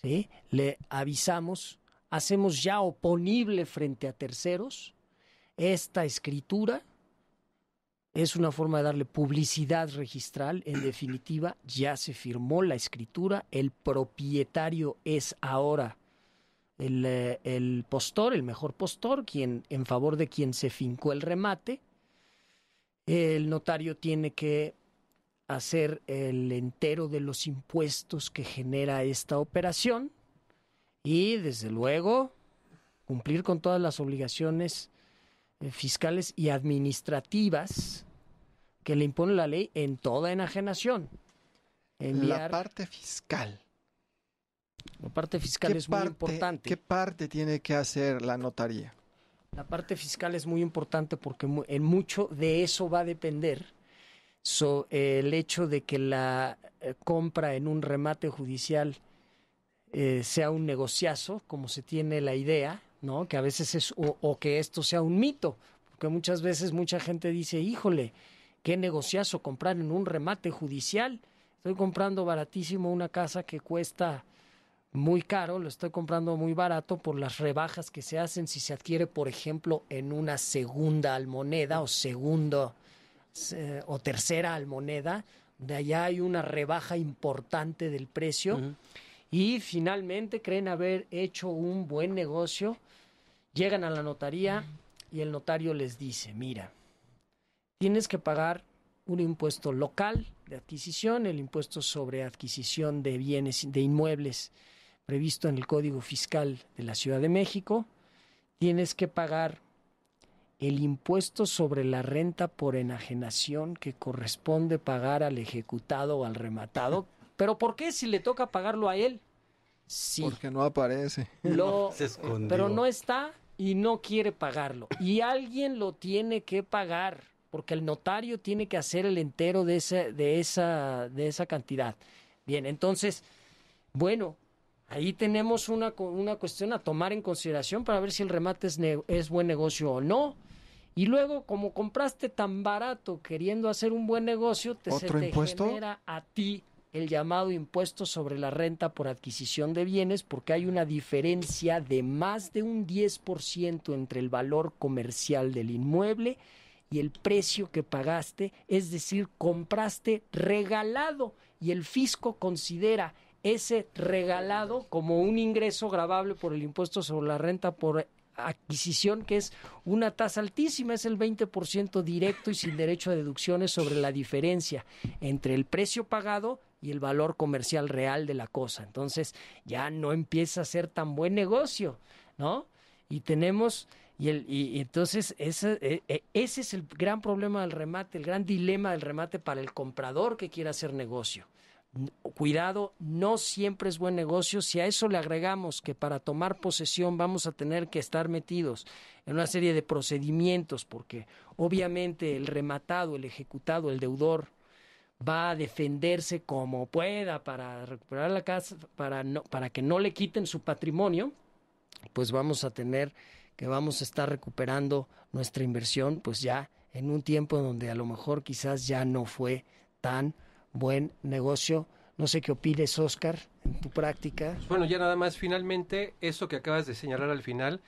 ¿Sí? Le avisamos, hacemos ya oponible frente a terceros esta escritura. Es una forma de darle publicidad registral. En definitiva, ya se firmó la escritura. El propietario es ahora el postor, el mejor postor, en favor de quien se fincó el remate. El notario tiene que hacer el entero de los impuestos que genera esta operación y, desde luego, cumplir con todas las obligaciones fiscales y administrativas que le impone la ley en toda enajenación. La parte fiscal. La parte fiscal es muy importante. ¿Qué parte tiene que hacer la notaría? La parte fiscal es muy importante porque en mucho de eso va a depender el hecho de que la compra en un remate judicial sea un negociazo, como se tiene la idea, ¿no? Que a veces es o que esto sea un mito, porque muchas veces mucha gente dice, híjole, qué negociazo comprar en un remate judicial. Estoy comprando baratísimo una casa que cuesta muy caro, lo estoy comprando muy barato por las rebajas que se hacen si se adquiere, por ejemplo, en una segunda almoneda o tercera almoneda, de allá hay una rebaja importante del precio. Uh-huh. Y finalmente creen haber hecho un buen negocio, llegan a la notaría y el notario les dice, mira, tienes que pagar un impuesto local de adquisición, el impuesto sobre adquisición de bienes, de inmuebles previsto en el Código Fiscal de la Ciudad de México, tienes que pagar el impuesto sobre la renta por enajenación que corresponde pagar al ejecutado o al rematado. ¿Pero por qué si le toca pagarlo a él? Sí. Porque no aparece. Se escondió. Pero no está y no quiere pagarlo. Y alguien lo tiene que pagar, porque el notario tiene que hacer el entero de esa cantidad. Bien, entonces, bueno, ahí tenemos una cuestión a tomar en consideración para ver si el remate es buen negocio o no. Y luego, como compraste tan barato queriendo hacer un buen negocio, se te genera a ti el llamado impuesto sobre la renta por adquisición de bienes, porque hay una diferencia de más de un 10% entre el valor comercial del inmueble y el precio que pagaste, es decir, compraste regalado, y el fisco considera ese regalado como un ingreso gravable por el impuesto sobre la renta por adquisición, que es una tasa altísima, es el 20% directo y sin derecho a deducciones sobre la diferencia entre el precio pagado y el valor comercial real de la cosa. Entonces ya no empieza a ser tan buen negocio, ¿no? Y entonces ese es el gran problema del remate, el gran dilema del remate para el comprador que quiera hacer negocio. Cuidado, no siempre es buen negocio. Si a eso le agregamos que para tomar posesión vamos a tener que estar metidos en una serie de procedimientos, porque obviamente el rematado, el ejecutado, el deudor va a defenderse como pueda para recuperar la casa, para que no le quiten su patrimonio, pues vamos a estar recuperando nuestra inversión, pues ya en un tiempo donde a lo mejor quizás ya no fue tan buen negocio. No sé qué opines, Oscar, en tu práctica. Bueno, ya nada más, finalmente, eso que acabas de señalar al final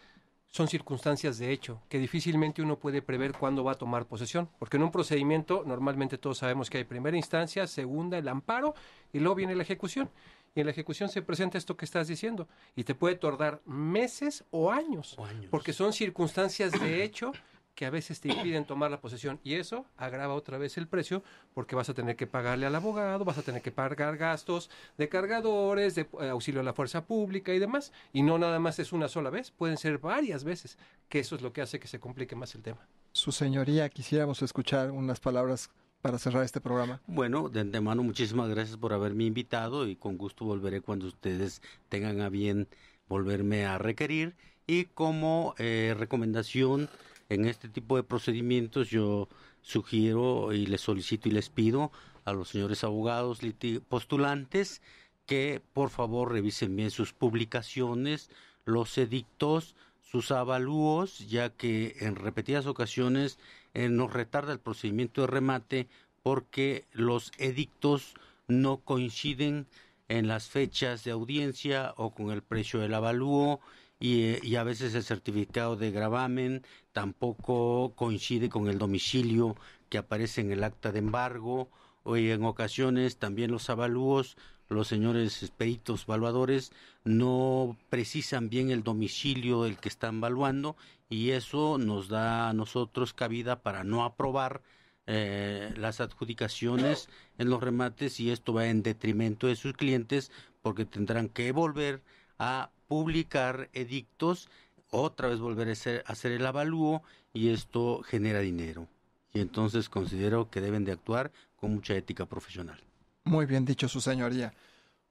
son circunstancias de hecho, que difícilmente uno puede prever cuándo va a tomar posesión, porque en un procedimiento normalmente todos sabemos que hay primera instancia, segunda, el amparo, y luego viene la ejecución. Y en la ejecución se presenta esto que estás diciendo, y te puede tardar meses o años, porque son circunstancias de hecho que a veces te impiden tomar la posesión, y eso agrava otra vez el precio, porque vas a tener que pagarle al abogado, vas a tener que pagar gastos de cargadores, de auxilio a la fuerza pública y demás, y no nada más es una sola vez, pueden ser varias veces, que eso es lo que hace que se complique más el tema. Su señoría, quisiéramos escuchar unas palabras para cerrar este programa. Bueno, de antemano muchísimas gracias por haberme invitado y con gusto volveré cuando ustedes tengan a bien volverme a requerir, y como recomendación en este tipo de procedimientos yo sugiero y les solicito y les pido a los señores abogados postulantes que por favor revisen bien sus publicaciones, los edictos, sus avalúos, ya que en repetidas ocasiones nos retarda el procedimiento de remate porque los edictos no coinciden en las fechas de audiencia o con el precio del avalúo, y a veces el certificado de gravamen tampoco coincide con el domicilio que aparece en el acta de embargo, o en ocasiones también los avalúos, los señores peritos evaluadores no precisan bien el domicilio del que están evaluando, y eso nos da a nosotros cabida para no aprobar las adjudicaciones en los remates, y esto va en detrimento de sus clientes porque tendrán que volver a publicar edictos, otra vez volver a hacer el avalúo, y esto genera dinero. Y entonces considero que deben de actuar con mucha ética profesional. Muy bien dicho, su señoría.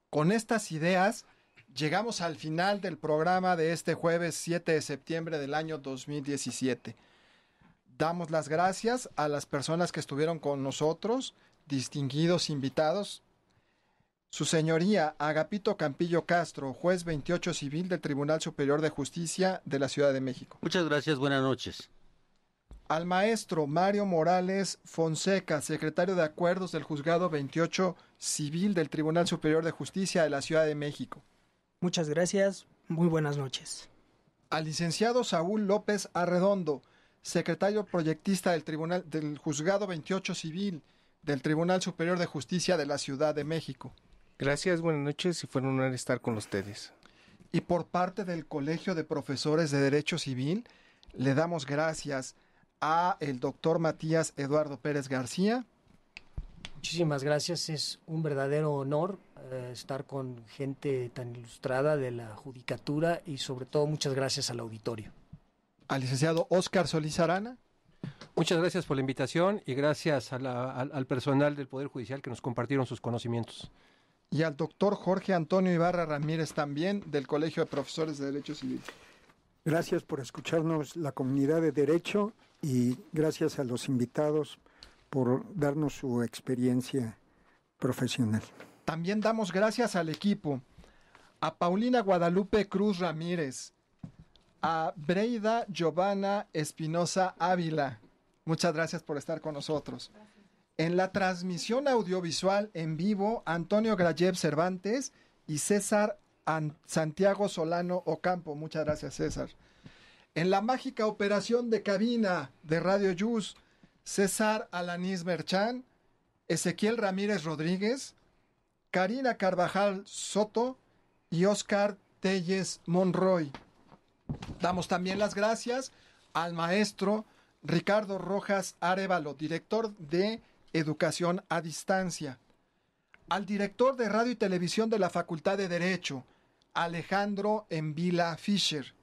Con estas ideas llegamos al final del programa de este jueves 7 de septiembre del año 2017. Damos las gracias a las personas que estuvieron con nosotros, distinguidos invitados. Su señoría, Agapito Campillo Castro, juez 28 civil del Tribunal Superior de Justicia de la Ciudad de México. Muchas gracias, buenas noches. Al maestro Mario Morales Fonseca, secretario de Acuerdos del Juzgado 28 civil del Tribunal Superior de Justicia de la Ciudad de México. Muchas gracias, muy buenas noches. Al licenciado Saúl López Arredondo, secretario proyectista del Juzgado 28 civil del Tribunal Superior de Justicia de la Ciudad de México. Gracias, buenas noches y fue un honor estar con ustedes. Y por parte del Colegio de Profesores de Derecho Civil, le damos gracias a el doctor Matías Eduardo Pérez García. Muchísimas gracias, es un verdadero honor estar con gente tan ilustrada de la judicatura, y sobre todo muchas gracias al auditorio. Al licenciado Óscar Solís Arana. Muchas gracias por la invitación y gracias al personal del Poder Judicial que nos compartieron sus conocimientos. Y al doctor Jorge Antonio Ibarra Ramírez, también del Colegio de Profesores de Derecho Civil. Gracias por escucharnos, la comunidad de Derecho, y gracias a los invitados por darnos su experiencia profesional. También damos gracias al equipo, a Paulina Guadalupe Cruz Ramírez, a Breida Giovanna Espinosa Ávila. Muchas gracias por estar con nosotros. En la transmisión audiovisual en vivo, Antonio Grayev Cervantes y César Santiago Solano Ocampo. Muchas gracias, César. En la mágica operación de cabina de Radio Yus, César Alanís Merchán, Ezequiel Ramírez Rodríguez, Karina Carvajal Soto y Oscar Telles Monroy. Damos también las gracias al maestro Ricardo Rojas Arévalo, director de Educación a Distancia, al director de Radio y Televisión de la Facultad de Derecho, Alejandro Envila Fischer,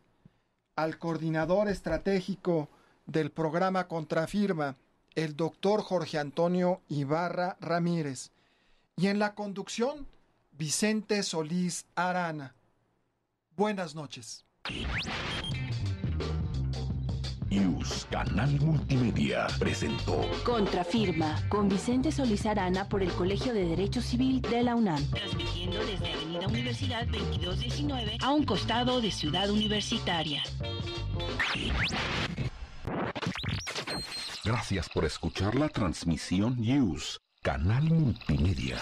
al coordinador estratégico del programa Contrafirma, el doctor Jorge Antonio Ibarra Ramírez. Y en la conducción, Vicente Solís Arana. Buenas noches. News Canal Multimedia presentó Contrafirma, con Vicente Solís Arana por el Colegio de Derecho Civil de la UNAM. Transmitiendo desde Avenida Universidad 2219 a un costado de Ciudad Universitaria. Gracias por escuchar la transmisión News Canal Multimedia.